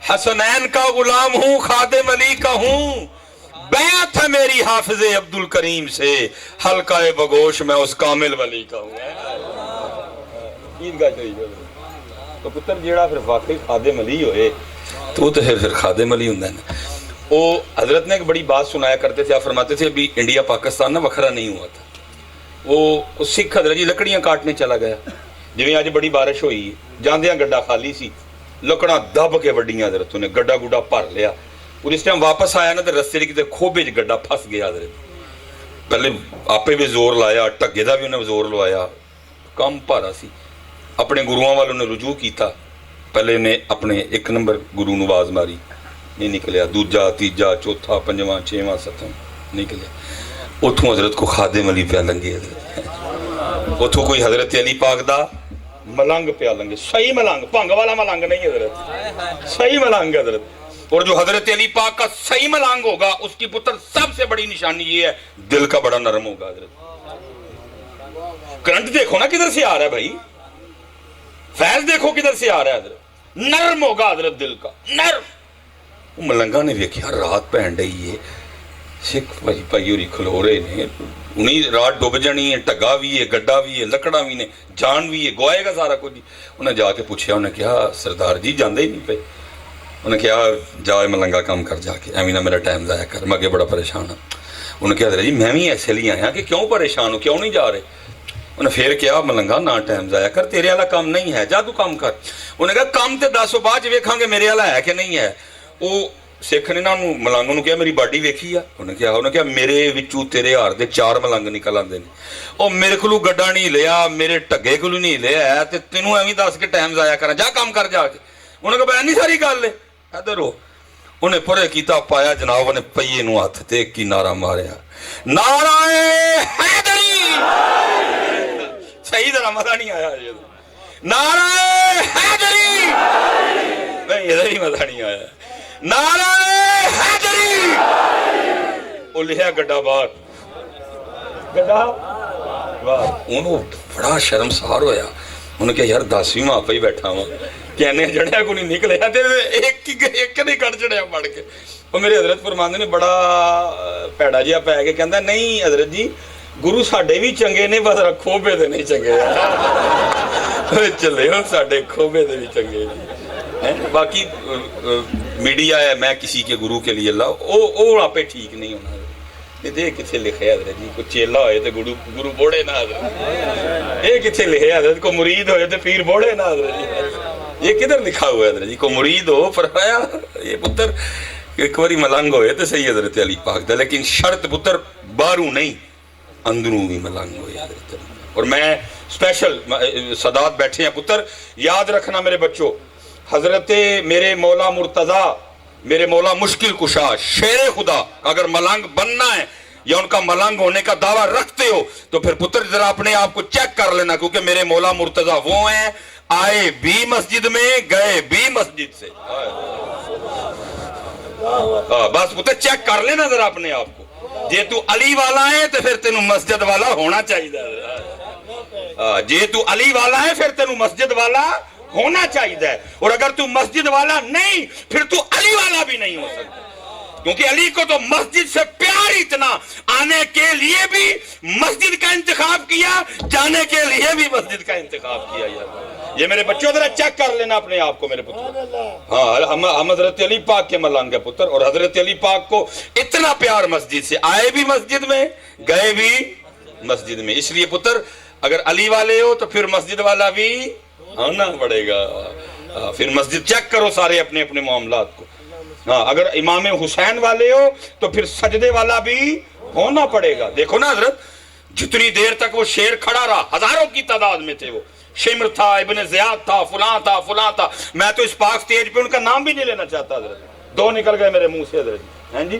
حسنین کا غلام ہوں، خادم علی کا ہوں، بیعت ہے میری حافظ عبد الکریم سے، حلقہ بگوش میں اس کامل ولی کا ہوں۔ تو پتر جیڑا پھر واقعی خادم علی ہوئے تو پھر خادم علی ہوں نا۔ وہ حضرت نے ایک بڑی بات سنایا کرتے تھے، آپ فرماتے تھے ابھی انڈیا پاکستان نا وکھرا نہیں ہوا تھا، وہ سکھ حضرت جی لکڑیاں کاٹنے چلا گیا، جویں آج بڑی بارش ہوئی، جاندیاں گڈا خالی سی، لکڑاں دب کے وڈیاں حضرت نے گڈا گڈا بھر لیا، اور اس ٹائم واپس آیا نا تو رستے کی کتے کھوبے چ گڈا پھس گیا حضرت، پہلے آپے بھی زور لایا، ٹگے دا بھی انہیں زور لوایا، کام پارا سی، اپنے گروہاں والوں نے رجوع کیتا، پہلے نے اپنے ایک نمبر گرو نو آواز ماری، نہیں نکلیا، دوجا تیجا چوتھا پنجواں چھواں ستواں نکلیا، اتھوں حضرت کو خادم علی پہ لنگے، حضرت اتھوں کوئی حضرت علی پاک دا ملنگ پہ لنگے، صحیح ملنگ، پنگ والا ملنگ نہیں حضرت، صحیح ملنگ حضرت۔ اور جو حضرت علی پاک کا صحیح ملنگ ہوگا اس کی پتر سب سے بڑی نشانی یہ ہے دل کا بڑا نرم ہوگا حضرت۔ کرنٹ دیکھو نا کدھر سے آ رہا ہے بھائی، فیض دیکھو کدھر سے آ رہا ہے حضرت، نرم ہوگا حضرت دل کا، نرم۔ وہ ملنگا نے دیکھا رات پہن رہی ہے، سکھ بھائی بھائی ہوری کھلو رہے نے، انہیں رات ڈوب جانی ہے، ٹگا بھی ہے، گڈا بھی ہے، لکڑا بھی نے، جان بھی ہے، گوائے گا سارا کچھ۔ انہیں جا کے پوچھا، انہیں کہا سردار جی جاندے ہی نہیں پہ، انہیں کہا جا ملنگا کام کر جا کے، ایویں نہ میرا ٹائم ضائع کر، میں آگے بڑا پریشان ہوں۔ انہیں کہا حضرت جی میں بھی ایسے لیے آیا کہ کیوں پریشان ہوں، کیوں نہیں جا رہے؟ انہیں پھر کیا ملنگا نہ ٹائم ضائع کر، تیرے والا کام نہیں ہے، جا تو کام کر۔ انہیں کہا کام تے دسو بعد ویکھاں گے میرے والا ہے کہ نہیں ہے۔ وہ سکھ نے نا ملنگ نو کہا میری باڈی ویکھی ہے؟ انہیں کہا میرے وچوں تیرے ہار دے 4 ملنگ نکل آندے نے، او میرے کولوں گڈا نہیں لیا، میرے ٹگے کولوں نہیں لیا ہے، تے تینوں ایویں دس کے ٹائم ضائع کرنا، جا کام کر جا کے۔ انہیں کہا بہن نہیں ساری گل ہے، ادھر ہو۔ انہیں پرے کیتا پایا جناب، انہیں پہیے نو ہاتھ تے کی نعرہ ماریا، نعرہ حیدری، صحیح طرح مزہ نہیں آیا، نعرہ حیدری، نہیں ادھر ہی مزہ نہیں آیا، نعرہ حیدری۔ وہ لیا گڈا باہر، گڈا باہر، انہوں بڑا شرمسار ہویا، انہوں کہا یار 10ویں ماں پہ ہی بیٹھا ہوں، کہنے جڑیا کو نہیں نکلے، ایک نہیں کٹ چڑیا پڑھ کے۔ وہ میرے حضرت فرماندے نے بڑا پیڑا جہا پی کے کہندا نہیں حضرت جی گرو ساڈے بھی چنگے نے، بس کھوبے دے نہیں چنگے، چلے ہو ساڈے کھوبے دے بھی چنگے۔ باقی میڈیا ہے میں کسی کے گرو کے لیے اللہ وہ آپ ٹھیک نہیں ہونا، یہ کتنے لکھے حضرت جی کوئی چیلا ہوئے تو گرو بوڑھے نہ حضرت، یہ کتنے لکھے حضرت کو مرید ہوئے تو پیر بوڑھے نہ حضرت جی، یہ کدھر لکھا ہوا ہے حضرت جی کو مرید ہو؟ فرمایا یہ پتر ایک باری ملنگ ہوئے تو صحیح حضرت علی پاک دا، لیکن شرط پتر باہروں نہیں اندروں بھی ملنگ ہوئے حضرت علی۔ اور میں اسپیشل سادات بیٹھے ہیں پتر، یاد رکھنا میرے بچوں، حضرت میرے مولا مرتضیٰ، میرے مولا مشکل کشا شیر خدا اگر ملنگ بننا ہے یا ان کا ملنگ ہونے کا دعویٰ رکھتے ہو تو پھر پتر ذرا اپنے آپ کو چیک کر لینا، کیونکہ میرے مولا مرتضیٰ وہ ہیں آئے بھی مسجد میں گئے بھی مسجد سے۔ بس پتر چیک کر لینا ذرا اپنے آپ کو، جے تو علی والا ہے تو پھر تینوں مسجد والا ہونا چاہیے، جے تو علی والا ہے پھر تینوں مسجد والا ہونا چاہیے، اور اگر تو مسجد والا نہیں پھر تو علی والا بھی نہیں ہو سکتا، کیونکہ علی کو تو مسجد سے پیار اتنا، آنے کے لیے بھی مسجد کا انتخاب کیا، جانے کے لیے بھی مسجد کا انتخاب کیا۔ یہ میرے بچوں ذرا چیک کر لینا اپنے آپ کو میرے پتر، ہاں ہم حضرت علی پاک کے ملنگ ہے پتر، اور حضرت علی پاک کو اتنا پیار مسجد سے، آئے بھی مسجد میں گئے بھی مسجد میں، اس لیے پتر اگر علی والے ہو تو پھر مسجد والا بھی ہونا پڑے گا، پھر مسجد چیک کرو سارے اپنے اپنے معاملات کو، ہاں اگر امام حسین والے ہو تو پھر سجدے والا بھی ہونا پڑے گا۔ دیکھو نا حضرت جتنی دیر تک وہ شیر کھڑا رہا، ہزاروں کی تعداد میں تھے، وہ شمر تھا، ابن زیاد تھا، فلاں تھا فلاں تھا، میں تو اس پاک سٹیج پہ ان کا نام بھی نہیں لینا چاہتا حضرت، 2 نکل گئے میرے منہ سے حضرت، ہیں جی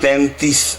33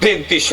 33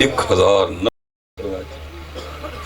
1000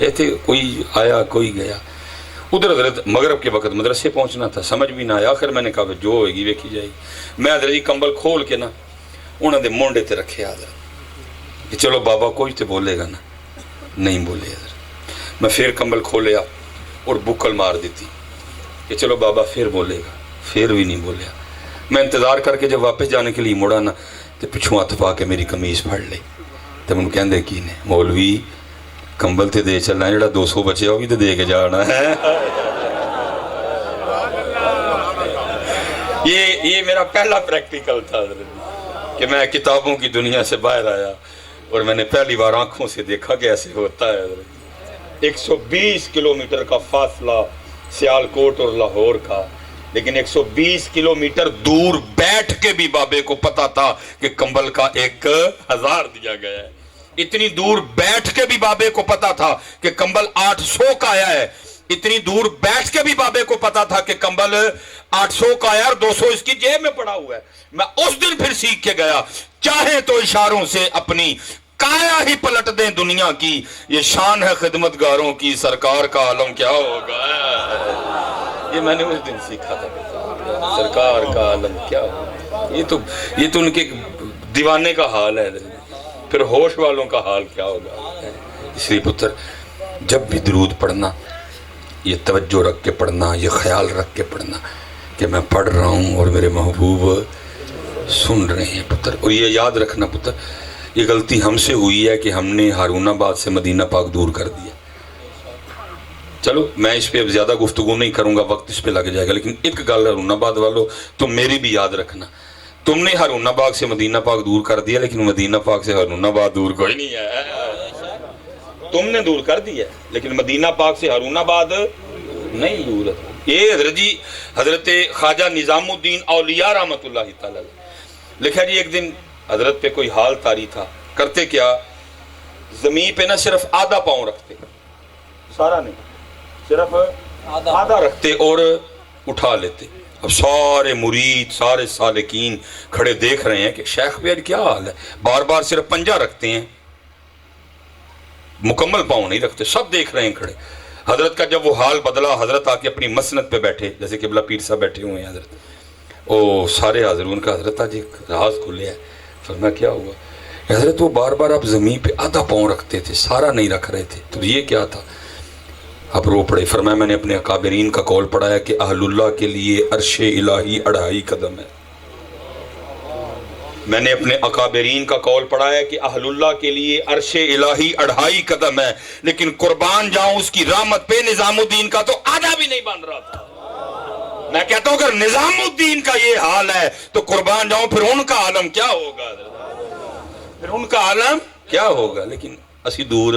یہ تھے کوئی آیا کوئی گیا. ادھر حضرت مغرب کے وقت مدرسے پہنچنا تھا, سمجھ بھی نہ آیا. آخر میں نے کہا جو ہوئے گی ویکھی جائے گی. میں حضرت جی کمبل کھول کے نا انہوں نے مونڈے تے رکھے حضرت کہ چلو بابا کوئی تے بولے گا نا. نہیں بولے حضرت. میں پھر کمبل کھولیا اور بکل مار دیتی کہ چلو بابا پھر بولے گا, پھر بھی نہیں بولیا. میں انتظار کر کے جب واپس جانے کے لیے مڑا نا تو پچھوں ہاتھ پا کے میری قمیض پھڑ لی. تو میں کہندے کی نے مولوی کمبل تے دے چلنا ہے, جڑا 200 بچے وہ بھی تو دے کے جانا ہے. یہ میرا پہلا پریکٹیکل تھا حضرت کہ میں کتابوں کی دنیا سے باہر آیا اور میں نے پہلی بار آنکھوں سے دیکھا کہ ایسے ہوتا ہے حضرت. 120 کلومیٹر کا فاصلہ سیالکوٹ اور لاہور کا, لیکن 120 کلومیٹر دور بیٹھ کے بھی بابے کو پتا تھا کہ کمبل کا 1000 دیا گیا ہے. اتنی دور بیٹھ کے بھی بابے کو پتا تھا کہ کمبل 800 کا آیا ہے. اتنی دور بیٹھ کے بھی بابے کو پتا تھا کہ کمبل 800 کا آیا اور 200 اس کی جیب میں پڑا ہوا ہے. میں اس دن پھر سیکھ کے گیا, چاہے تو اشاروں سے اپنی کایا ہی پلٹ دیں دنیا کی, یہ شان ہے خدمتگاروں کی, سرکار کا عالم کیا ہوگا. یہ میں نے اس دن سیکھا تھا, سرکار کا عالم کیا ہوگا. یہ تو ان کے دیوانے کا حال ہے, پھر ہوش والوں کا حال کیا ہوگا. اس لیے پتر جب بھی درود پڑھنا یہ توجہ رکھ کے پڑھنا, یہ خیال رکھ کے پڑھنا کہ میں پڑھ رہا ہوں اور میرے محبوب سن رہے ہیں پتر. اور یہ یاد رکھنا پتر, یہ غلطی ہم سے ہوئی ہے کہ ہم نے ہارون آباد سے مدینہ پاک دور کر دیا. چلو میں اس پہ اب زیادہ گفتگو نہیں کروں گا, وقت اس پہ لگ جائے گا, لیکن ایک گل ہارون آباد والوں تم میری بھی یاد رکھنا, تم نے ہارون آباد سے مدینہ پاک دور کر دیا, لیکن مدینہ پاک سے ہارون آباد دور کوئی نہیں ہے. تم نے دور کر دیا لیکن مدینہ پاک سے ہارون آباد نہیں دور ہے. یہ حضرت جی حضرت خواجہ نظام الدین اولیاء رحمت اللہ تعالی لکھا جی, ایک دن حضرت پہ کوئی حال طاری تھا. کرتے کیا, زمین پہ نہ صرف آدھا پاؤں رکھتے, سارا نہیں, صرف آدھا رکھتے اور اٹھا لیتے. اب سارے مرید سارے سالکین کھڑے دیکھ رہے ہیں کہ شیخ بیاد کیا حال ہے, بار بار صرف پنجہ رکھتے ہیں, مکمل پاؤں نہیں رکھتے. سب دیکھ رہے ہیں کھڑے. حضرت کا جب وہ حال بدلا, حضرت آ کے اپنی مسند پہ بیٹھے, جیسے قبلہ پیر صاحب بیٹھے ہوئے ہیں حضرت, او سارے حاضرون کا حضرت آج ایک راز کھلے ہے. فرمایا کیا ہوا؟ حضرت وہ بار بار آپ زمین پہ آدھا پاؤں رکھتے تھے, سارا نہیں رکھ رہے تھے, تو یہ کیا تھا؟ اب رو پڑے. فرمایا میں نے اپنے اکابرین کا قول پڑھا ہے کہ اہل اللہ کے لیے عرش الہی 2.5 قدم ہے. میں نے اپنے اکابرین کا قول پڑھا ہے کہ اہل اللہ کے لیے عرش الہی 2.5 قدم ہے, لیکن قربان جاؤں اس کی رحمت پہ نظام الدین کا تو آدھا بھی نہیں بن رہا تھا. میں کہتا ہوں اگر نظام الدین کا یہ حال ہے تو قربان جاؤں پھر ان کا عالم کیا ہوگا, پھر ان کا عالم کیا ہوگا. لیکن اسی دور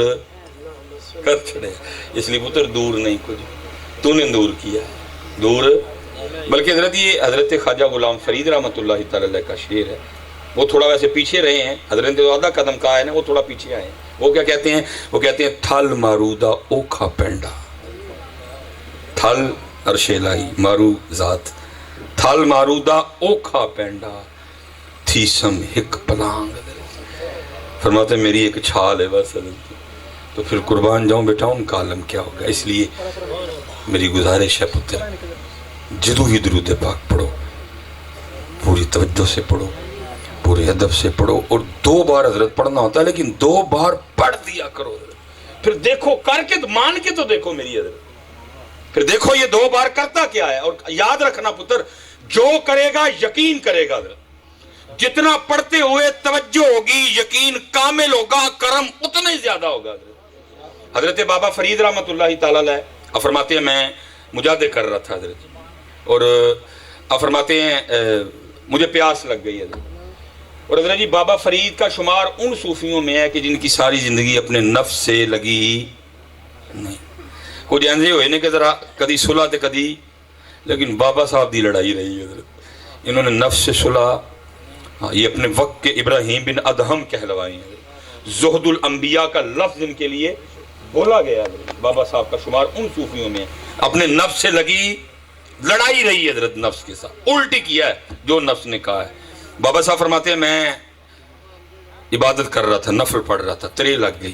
کر چھڑے, اس لیے پتر دور نہیں کچھ تو نے دور کیا دور. بلکہ حضرت یہ حضرت خواجہ غلام فرید رحمت اللہ تعالی کا شعر ہے, وہ تھوڑا ویسے پیچھے رہے ہیں. حضرت نے آدھا قدم کہا ہے نا, وہ تھوڑا پیچھے آئے ہیں. وہ کیا کہتے ہیں؟ وہ کہتے ہیں تھل مارودہ اوکھا پینڈا, تھل عرش الہی مارو ذات, تھل مارودہ اوکھا پینڈا تھیسم ہک پلانگ. فرماتے ہیں میری ایک چھال ہے بس, تو پھر قربان جاؤں بیٹا ان کا عالم کیا ہوگا. اس لیے میری گزارش ہے پتر, جدو ہی درود پاک پڑھو, پوری توجہ سے پڑھو, پورے ادب سے پڑھو, اور 2 بار حضرت پڑھنا ہوتا ہے, لیکن 2 بار پڑھ دیا کرو حضرت. پھر دیکھو کر کے مان کے تو دیکھو میری حضرت, پھر دیکھو یہ 2 بار کرتا کیا ہے. اور یاد رکھنا پتر, جو کرے گا یقین کرے گا حضرت, جتنا پڑھتے ہوئے توجہ ہوگی, یقین کامل ہوگا, کرم اتنا ہی زیادہ ہوگا حضرت. حضرت بابا فرید رحمت اللہ تعالی علیہ فرماتے ہیں میں مجاہدے کر رہا تھا حضرت, اور فرماتے ہیں مجھے پیاس لگ گئی حضرت. اور حضرت جی بابا فرید کا شمار ان صوفیوں میں ہے کہ جن کی ساری زندگی اپنے نفس سے لگی نہیں. کچھ ایسے ہوئے نے کہ ذرا کدی صلح تے کدی, لیکن بابا صاحب دی لڑائی رہی حضرت. انہوں نے نفس سے صلح, یہ اپنے وقت کے ابراہیم بن ادہم کہلوائی ہیں. زہد الانبیاء کا لفظ ان کے لیے بولا گیا حضرت. بابا صاحب کا شمار ان صوفیوں میں اپنے نفس سے لگی لڑائی رہی حضرت, نفس کے ساتھ الٹی کیا ہے جو نفس نے کہا ہے. بابا صاحب فرماتے ہیں میں عبادت کر رہا تھا, نفل پڑھ رہا تھا, ترے لگ گئی,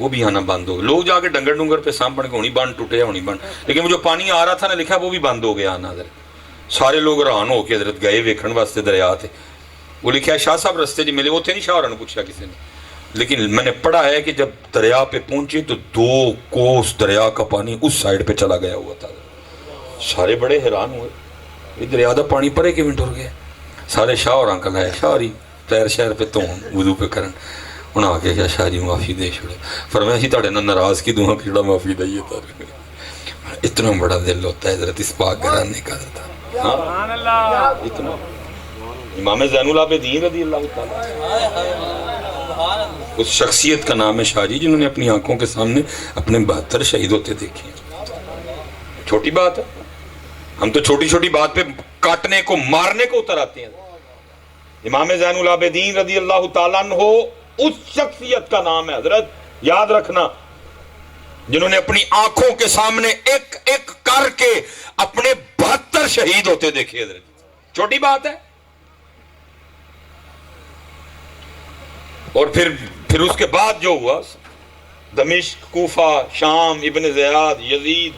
وہ بھی آنا بند ہو گیا. لوگ جا کے ڈنگر ڈنگر پہ سام پڑ کے ہونی بند ٹوٹے ہونی بند, لیکن وہ جو پانی آ رہا تھا نا لکھا وہ بھی بند ہو گیا آنا. حضرت سارے لوگ حیران ہو کے حضرت گئے ویکھن واسطے دریا تھے. وہ لکھا ہے شاہ صاحب رستے جی ملے, وہ تھے نہیں شاہ نے پوچھا کسی نے, لیکن میں نے پڑھا ہے کہ جب دریا پہ پہنچے تو 2 کوس دریا کا پانی اس سائڈ پہ چلا گیا ہوا تھا. سارے بڑے حیران ہوئے, یہ دریا دا پانی پرے کیوں ٹر گیا. سارے شاہ اور انکل آئے, شاہ رہی پیر شہر پہ تو وضو پہ کرن, انہاں آگے کیا شاہ جی معافی دے چھوڑے. فرمایا جی تاڑے نہ ناراض کی دعا کیڑا معافی دئیے تھا. اتنا بڑا دل ہوتا ہے حضرت اس پاک گھرانے کا. سبحان اللہ, اتنا. امام زین العابدین رضی اللہ تعالیٰ, اس شخصیت کا نام ہے شاہ جی جنہوں نے اپنی آنکھوں کے سامنے اپنے 72 شہید ہوتے دیکھے. چھوٹی بات ہے, ہم تو چھوٹی چھوٹی بات پہ کاٹنے کو مارنے کو اتر آتے ہیں. امام زین العابدین رضی اللہ تعالیٰ عنہ اس شخصیت کا نام ہے حضرت, یاد رکھنا, جنہوں نے اپنی آنکھوں کے سامنے ایک ایک کر کے اپنے 72 شہید ہوتے دیکھے حضرت. چھوٹی بات ہے. اور پھر اس کے بعد جو ہوا, دمشق, کوفہ, شام, ابن زیاد, یزید,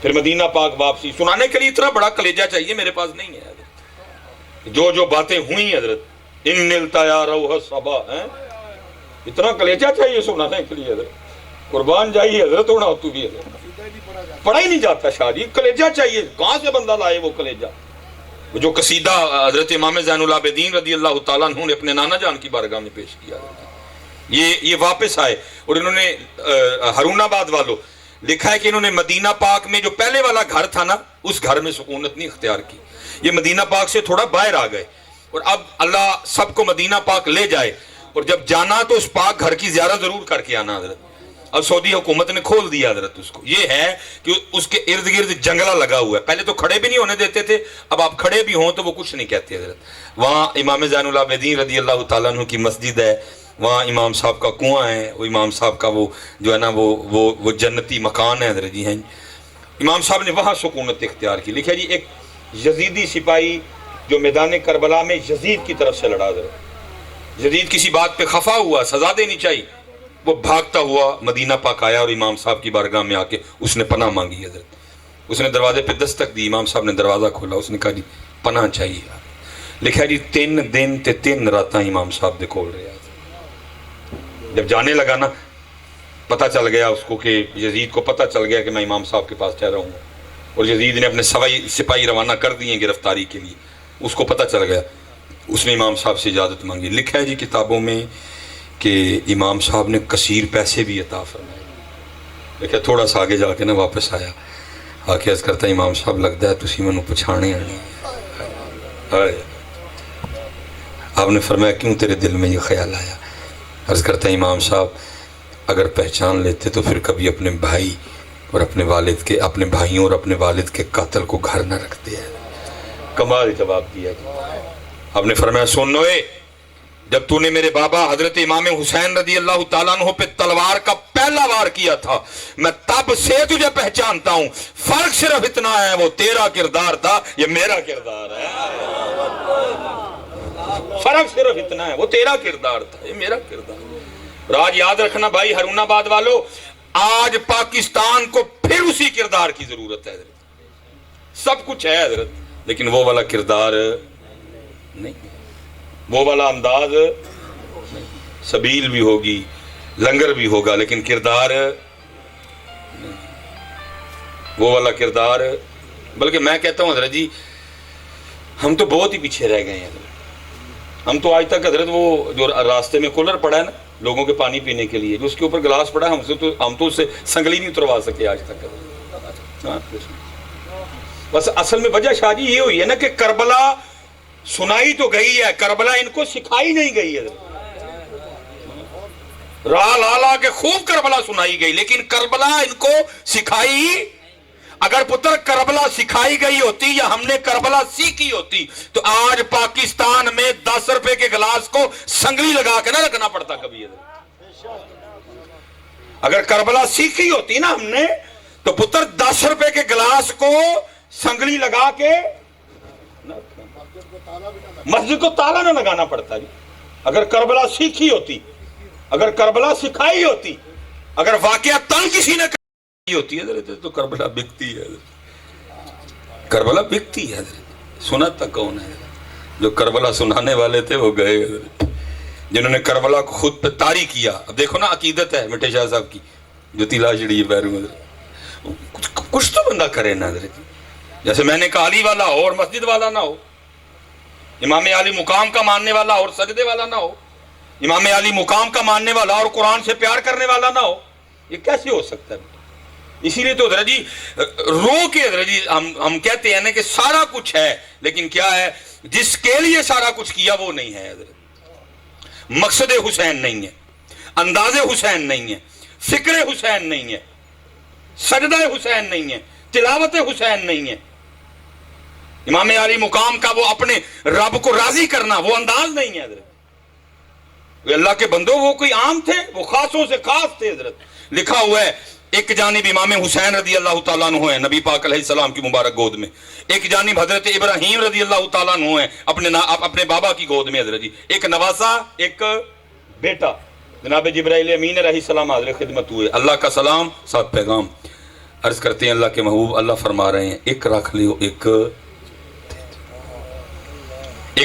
پھر مدینہ پاک واپسی. سنانے کے لیے اتنا بڑا کلیجہ چاہیے, میرے پاس نہیں ہے حضرت. جو باتیں ہوئی حضرت, ان نلتا یا روح صبا, اتنا کلیجہ چاہیے سنانے کے لیے حضرت. قربان جائیے حضرت, ہونا تو بھی حضرت پڑھا ہی نہیں جاتا شاہ جی. کلیجہ چاہیے, کہاں سے بندہ لائے وہ کلیجہ. جو قصیدہ حضرت امام زین العابدین رضی اللہ تعالیٰ عنہ نے اپنے نانا جان کی بارگاہ میں پیش کیا, یہ واپس آئے اور انہوں نے ہارون آباد والوں لکھا ہے کہ انہوں نے مدینہ پاک میں جو پہلے والا گھر تھا نا, اس گھر میں سکونت نہیں اختیار کی. یہ مدینہ پاک سے تھوڑا باہر آ گئے, اور اب اللہ سب کو مدینہ پاک لے جائے, اور جب جانا تو اس پاک گھر کی زیارت ضرور کر کے آنا حضرت. اب سعودی حکومت نے کھول دیا حضرت اس کو. یہ ہے کہ اس کے ارد گرد جنگلہ لگا ہوا ہے. پہلے تو کھڑے بھی نہیں ہونے دیتے تھے, اب آپ کھڑے بھی ہوں تو وہ کچھ نہیں کہتے حضرت. وہاں امام زین العابدین رضی اللہ تعالیٰ عنہ کی مسجد ہے, وہاں امام صاحب کا کنواں ہے, وہ امام صاحب کا وہ جو ہے نا وہ جنتی مکان ہے حضرت جی ہیں. امام صاحب نے وہاں سکونت اختیار کی. لکھا جی ایک یزیدی سپاہی جو میدان کربلا میں یزید کی طرف سے لڑا حضرت, یزید کسی بات پہ خفا ہوا, سزا دینی چاہیے, وہ بھاگتا ہوا مدینہ پاک آیا اور امام صاحب کی بارگاہ میں آ کے اس نے پناہ مانگی حضرت. اس نے دروازے پہ دستک دی, امام صاحب نے دروازہ کھولا, اس نے کہا جی پناہ چاہیے. لکھا جی 3 دن تے 3 راتاں امام صاحب دے کھول رہے. جب جانے لگا نا, پتہ چل گیا اس کو کہ یزید کو پتہ چل گیا کہ میں امام صاحب کے پاس ٹھہرا ہوں, اور یزید نے اپنے سپاہی روانہ کر دیے گرفتاری کے لیے. اس کو پتہ چل گیا, اس نے امام صاحب سے اجازت مانگی. لکھا ہے جی کتابوں میں کہ امام صاحب نے کثیر پیسے بھی عطا فرمائے. لکھا تھوڑا سا آگے جا کے نا واپس آیا, آ کے عرض کرتا امام صاحب لگتا ہے تسی مینوں پچھانے آنی. آپ نے فرمایا کیوں تیرے دل میں یہ خیال آیا؟ عرض کرتا ہے امام صاحب اگر پہچان لیتے تو پھر کبھی اپنے بھائی اور اپنے والد کے, اپنے بھائیوں اور اپنے والد کے قاتل کو گھر نہ رکھتے ہیں. کمال جواب دیا. آپ نے فرمایا سن اے, جب تو نے میرے بابا حضرت امام حسین رضی اللہ تعالیٰ عنہ پہ تلوار کا پہلا وار کیا تھا, میں تب سے تجھے پہچانتا ہوں. فرق صرف اتنا ہے, وہ تیرا کردار تھا, یہ میرا کردار ہے. فرق صرف اتنا ہے, وہ تیرا کردار تھا, یہ میرا کردار. اور آج یاد رکھنا بھائی ہارون آباد والو, آج پاکستان کو پھر اسی کردار کی ضرورت ہے حضرت. سب کچھ ہے حضرت, لیکن وہ والا کردار نہیں, وہ والا انداز نہیں. سبیل بھی ہوگی, لنگر بھی ہوگا, لیکن کردار نہیں, وہ والا کردار. بلکہ میں کہتا ہوں حضرت جی ہم تو بہت ہی پیچھے رہ گئے ہیں حضرت. ہم تو آج تک حضرت وہ جو راستے میں کولر پڑا ہے نا لوگوں کے پانی پینے کے لیے, جو اس کے اوپر گلاس پڑا ہے, ہم تو اس سے سنگلی نہیں اتروا سکے آج تک. بس اصل میں وجہ شاہ جی یہ ہوئی ہے نا کہ کربلا سنائی تو گئی ہے, کربلا ان کو سکھائی نہیں گئی ہے. راہ لالا کے خوب کربلا سنائی گئی, لیکن کربلا ان کو سکھائی. اگر پتر کربلا سکھائی گئی ہوتی یا ہم نے کربلا سیکھی ہوتی تو آج پاکستان میں 10 روپے کے گلاس کو سنگلی لگا کے نہ رکھنا پڑتا کبھی. اگر کربلا سیکھی ہوتی نا ہم نے تو پتر 10 روپے کے گلاس کو سنگلی لگا کے مسجد کو تالا نہ لگانا پڑتا. اگر کربلا سیکھی ہوتی, اگر کربلا سکھائی ہوتی اگر واقعہ تن کسی نے ہوتی ہے تو کربلا بکتی ہے، کربلا بکتی ہے. سناتا کون ہے؟ جو کربلا سنانے والے تھے وہ گئے، جنہوں نے کربلا کو خود پہ طاری کیا. اب دیکھو نا عقیدت ہے مٹے شاہ صاحب کی جو تیلا چڑی ہے پیروں میں، کچھ تو بندہ کرے نا. جیسے میں نے کہا علی والا ہو اور مسجد والا نہ ہو، امام علی مقام کا ماننے والا اور سجدے والا نہ ہو، امام علی مقام کا ماننے والا اور قرآن سے پیار کرنے والا نہ ہو. یہ کیسے ہو سکتا ہے؟ اسی لیے تو حضرت جی رو کے حضرت جی ہم کہتے ہیں نا کہ سارا کچھ ہے، لیکن کیا ہے جس کے لیے سارا کچھ کیا وہ نہیں ہے حضرت. مقصد حسین نہیں ہے، انداز حسین نہیں ہے، فکر حسین نہیں ہے، سجدہ حسین نہیں ہے، تلاوت حسین نہیں ہے. امام علی مقام کا وہ اپنے رب کو راضی کرنا وہ انداز نہیں ہے حضرت. اللہ کے بندوں وہ کوئی عام تھے، وہ خاصوں سے خاص تھے حضرت. لکھا ہوا ہے ایک جانب امام حسین رضی اللہ تعالیٰ عنہ ہیں نبی پاک علیہ السلام کی مبارک گود میں، ایک جانب حضرت ابراہیم رضی اللہ تعالیٰ عنہ ہیں اپنے بابا کی گود میں حضرت جی. ایک نواسا ایک بیٹا جناب جبرائیل امین علیہ السلام حاضر خدمت ہوئے. اللہ کا سلام ساتھ پیغام عرض کرتے ہیں اللہ کے محبوب اللہ فرما رہے ہیں ایک رکھ لو ایک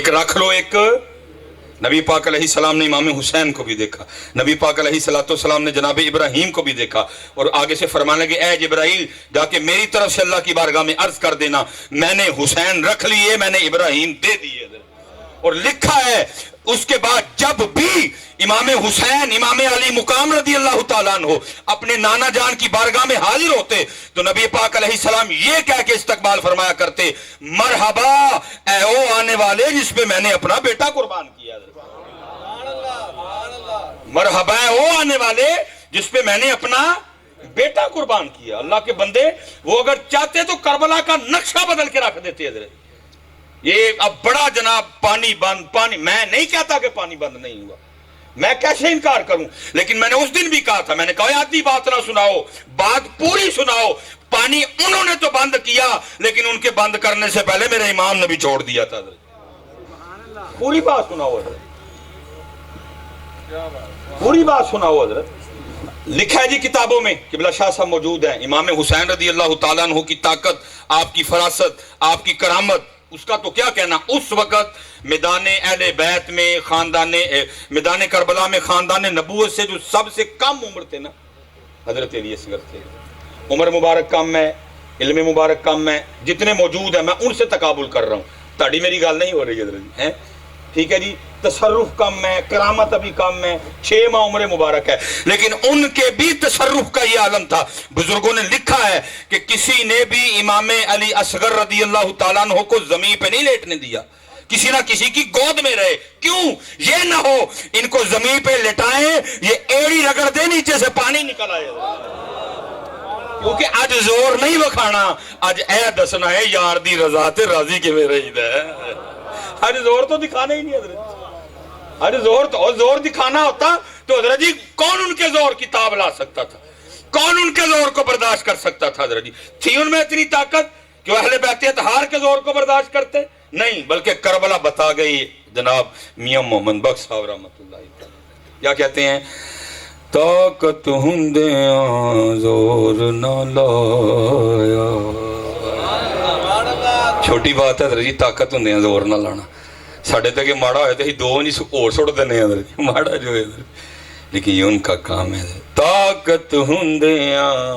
رکھ لو ایک. نبی پاک علیہ السلام نے امام حسین کو بھی دیکھا، نبی پاک علیہ السلام نے جناب ابراہیم کو بھی دیکھا، اور آگے سے فرمانے لگے اے جبرائیل جا کے میری طرف سے اللہ کی بارگاہ میں عرض کر دینا میں نے حسین رکھ لیے، میں نے ابراہیم دے دیے. اور لکھا ہے اس کے بعد جب بھی امام حسین امام علی مقام رضی اللہ تعالیٰ عنہ اپنے نانا جان کی بارگاہ میں حاضر ہوتے تو نبی پاک علیہ السلام یہ کہہ کے استقبال فرمایا کرتے مرحبا اے او آنے والے جس پہ میں نے اپنا بیٹا قربان کیا. مرحبا اے او آنے والے جس پہ میں نے اپنا بیٹا قربان کیا. اللہ کے بندے وہ اگر چاہتے تو کربلا کا نقشہ بدل کے رکھ دیتے حضرت. یہ اب بڑا جناب پانی بند، پانی میں نہیں کہتا کہ پانی بند نہیں ہوا، میں کیسے انکار کروں، لیکن میں نے اس دن بھی کہا تھا، میں نے کہا آدھی بات نہ سناؤ بات پوری سناؤ. پانی انہوں نے تو بند کیا لیکن ان کے بند کرنے سے پہلے میرے امام نے بھی چھوڑ دیا تھا. پوری بات سناؤ حضرت، پوری بات سناؤ حضرت. لکھا ہے جی کتابوں میں، قبلہ شاہ صاحب موجود ہیں، امام حسین رضی اللہ تعالیٰ عنہ کی طاقت، آپ کی فراست، آپ کی کرامت، اس کا تو کیا کہنا. اس وقت میدان اہل بیت میں میدان کربلا میں خاندان نبوت سے جو سب سے کم عمر تھے نا حضرت علی اصغر تھے. عمر مبارک کم ہے، علم مبارک کم ہے، جتنے موجود ہیں میں ان سے تقابل کر رہا ہوں. تاڑی میری گال نہیں ہو رہی حضرت ہے، ٹھیک ہے جی. تصرف کم ہے، کرامت ابھی کم ہے، 6 ماہ عمر مبارک ہے، لیکن ان کے بھی تصرف کا یہ عالم تھا. بزرگوں نے لکھا ہے کہ کسی نے بھی امام علی اصغر رضی اللہ تعالیٰ عنہ کو زمین پہ نہیں لیٹنے دیا، کسی نہ کسی کی گود میں رہے. کیوں؟ یہ نہ ہو ان کو زمین پہ لٹائیں یہ ایڑی رگڑ دے نیچے سے پانی نکل آئے. کیونکہ آج زور نہیں وکھانا، آج اے دسنا ہے یار دی رضا تے راضی کے میرے عید ہے. آج زور تو دکھانا ہی نہیں حضرت. آج زور دکھانا ہوتا تو حضرت جی کون ان کے زور کی تاب لا سکتا تھا، کون ان کے زور کو برداشت کر سکتا تھا حضرت جی. تھی ان میں اتنی طاقت کہ اہل بیت اطہار کے زور کو برداشت کرتے نہیں، بلکہ کربلا بتا گئی جناب میاں محمد بخش صاحب رحمۃ اللہ تعالی کیا کہتے ہیں طاقت ہندیاں زور نہ لایا. چھوٹی بات ہے حضرت جی طاقت ہندیاں زور نہ لانا. ساڑھے تک یہ ماڑا ہوئے تھے ہی 2 نہیں اور سوڑ دینے ہیں حضرت جی ماڑا جو ہے، لیکن یہ ان کا کام ہے. طاقت ہندیاں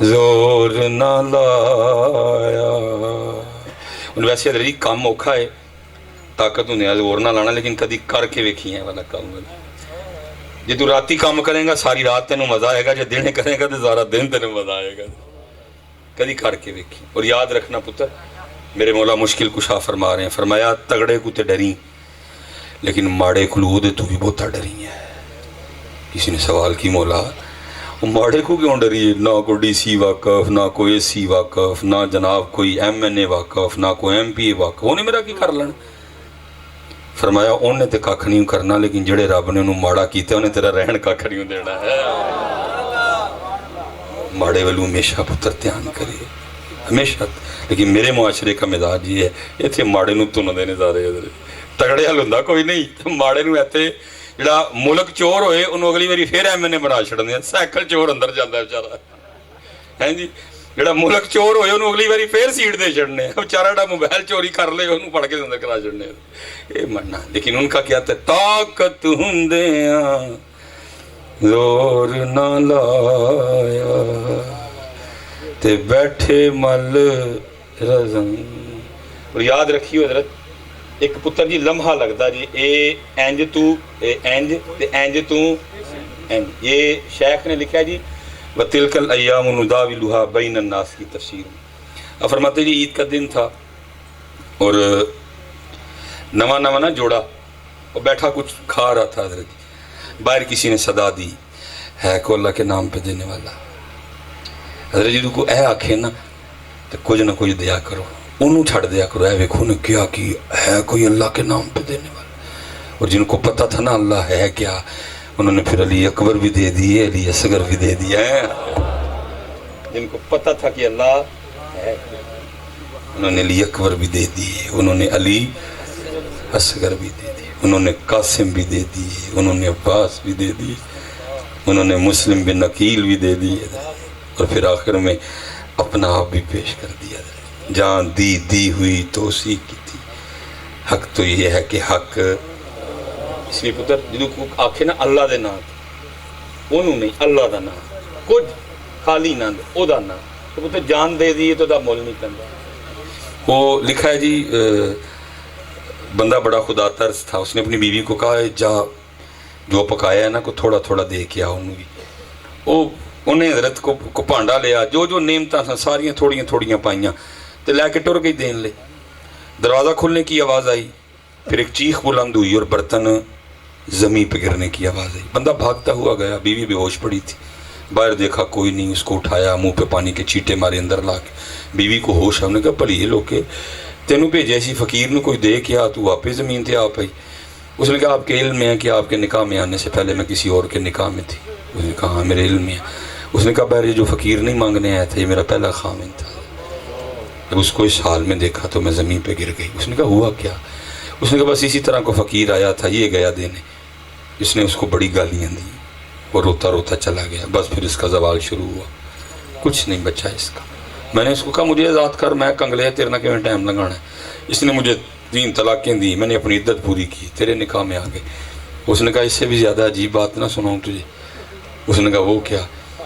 زور نہ لایا. ویسے حضرت جی کام اوکھا ہے طاقت ہندیاں زور نہ لانا، لیکن کدی کر کے ویکھی ہیں والا کام. جی تو راتی کام کریں گا ساری رات تینوں مزہ آئے گا، جی دن کریں گا تو سارا دن تینوں مزہ آئے گا. کدی کر کے ویکھی. اور یاد رکھنا پتر میرے مولا مشکل کشا فرما رہے ہیں، فرمایا تگڑے کو تے ڈری لیکن ماڑے کلو دے تو بھی بہتا ڈری ہے. کسی نے سوال کی مولا ماڑے کو کیوں ڈری ہے؟ نہ کوئی ڈی سی واقف، نہ کوئی اے سی واقف، نہ جناب کوئی ایم این اے واقف، نہ کوئی ایم پی اے واقف، انہیں میرا کی کر لینا. فرمایا انہیں تے کھ نہیں کرنا، لیکن جڑے رب نے انہوں ماڑا کیتے انہیں تیرا رہن کھ نہیں دینا ہے. ماڑے والوں ہمیشہ پتر دھیان کریے ہمیشہ. لیکن میرے معاشرے کا مزاج یہ ہے اتنے ماڑے نو تو نہ دینے زیادہ تگڑے حل ہوں کوئی نہیں، ماڑے نو ایتے جڑا ملک چور ہوئے انہوں اگلی باری پھر ایم این اے بنا چھڑنے، سائیکل چور اندر جاندہ ہے بیچارہ، ہیں جی، جڑا ملک چور ہوئے انہوں اگلی باری پھر سیٹ دے چھڑنے، بیچارہ ڈا موبائل چوری کر لے انہوں پڑھ کے اندر کرا چھڑنے، یہ مرنا۔ لیکن ان کا کیا تھا، طاقت ہندیاں زور نہ لایا تے بیٹھے مل رزن۔ اور یاد رکھیو حضرت، ایک پتر جی لمحہ لگتا جی، اے اینج تو اے اینج تے اینج تو اینج، یہ شیخ نے لکھا جی وَتِلْكَ الْأَيَّامُ نُدَاوِلُهَا بَيْنَ النَّاسِ کی تفسیر میں۔ اب فرماتے جی عید کا دن تھا اور نواں نواں نہ جوڑا اور بیٹھا کچھ کھا رہا تھا حضرت جی، باہر کسی نے صدا دی، ہے کو اللہ کے نام پہ دینے والا، حضرت جی کو اے آکھے نا تو کچھ نہ کچھ دیا کرو، انہوں چھڑ دیا کرو، اے ویکھو نے کیا کی ہے کوئی اللہ کے نام پہ دینے والا۔ اور جن کو پتہ تھا نا اللہ ہے کیا، انہوں نے پھر علی اکبر بھی دے دیے، علی اصغر بھی دے دیا ہے۔ جن کو پتہ تھا کہ اللہ ہے انہوں نے علی اکبر بھی دے دیے، انہوں نے علی اصغر بھی دے دیے، انہوں نے قاسم بھی دے دیے، انہوں نے عباس بھی دے دیے، انہوں نے مسلم بن عقیل بھی دے دیے، اور پھر آخر میں اپنا آپ بھی پیش کر دیا۔ جان دی ہوئی تو اسی کی تھی، حق تو یہ ہے کہ حق، اس لیے پتر جنہوں کو آکھے نا اللہ دے نام، انہوں نہیں اللہ دا نام، کچھ خالی نہ دے او دا نام، تو پتر جان دے دیئے تو دا مول نہیں کرنا۔ وہ لکھا ہے جی بندہ بڑا خدا ترس تھا، اس نے اپنی بیوی کو کہا جا جو پکایا ہے نا کو تھوڑا تھوڑا دے کے آؤں گی۔ وہ انہیں حضرت کو پانڈا لیا، جو نعمتاں تھا ساریاں تھوڑیاں تھوڑیاں پائیاں تو لے کے ٹر گئی دین لے۔ دروازہ کھلنے کی آواز آئی، پھر ایک چیخ بلند ہوئی اور برتن زمین پہ گرنے کی آواز آئی، بندہ بھاگتا ہوا گیا، بیوی بے ہوش پڑی تھی، باہر دیکھا کوئی نہیں، اس کو اٹھایا، منہ پہ پانی کے چیٹے مارے اندر لا کے، بیوی کو ہوش ہے، انہوں نے کہا پلیے لوکے تینوں بھیجے ایسی فقیر نے کوئی دے کیا تو واپس زمین تھے آپ آئی۔ اس نے کہا آپ کے علم میں ہے کہ آپ کے نکاح میں آنے سے پہلے میں کسی اور کے نکاح میں تھی؟ اس نے کہا ہاں میرے علم میں ہے۔ اس نے کہا بہر یہ جو فقیر نہیں مانگنے آیا تھا یہ میرا پہلا خامن تھا، جب اس کو اس حال میں دیکھا تو میں زمین پہ گر گئی۔ اس نے کہا ہوا کیا؟ اس نے کہا بس اسی طرح کو فقیر آیا تھا، یہ گیا دینے، اس نے اس کو بڑی گالیاں دی، وہ روتا روتا چلا گیا، بس پھر اس کا زوال شروع ہوا، کچھ نہیں بچا اس کا۔ میں نے اس کو کہا مجھے آزاد کر، میں کنگلے تیرے نہ کہ ٹائم لگانا ہے۔ اس نے مجھے 3 طلاقیں دی، میں نے اپنی عدت پوری کی، تیرے نکاح میں آ گئے۔ اس نے کہا اس سے بھی زیادہ عجیب بات نہ سناؤں تجھے؟ اس نے کہا وہ کیا؟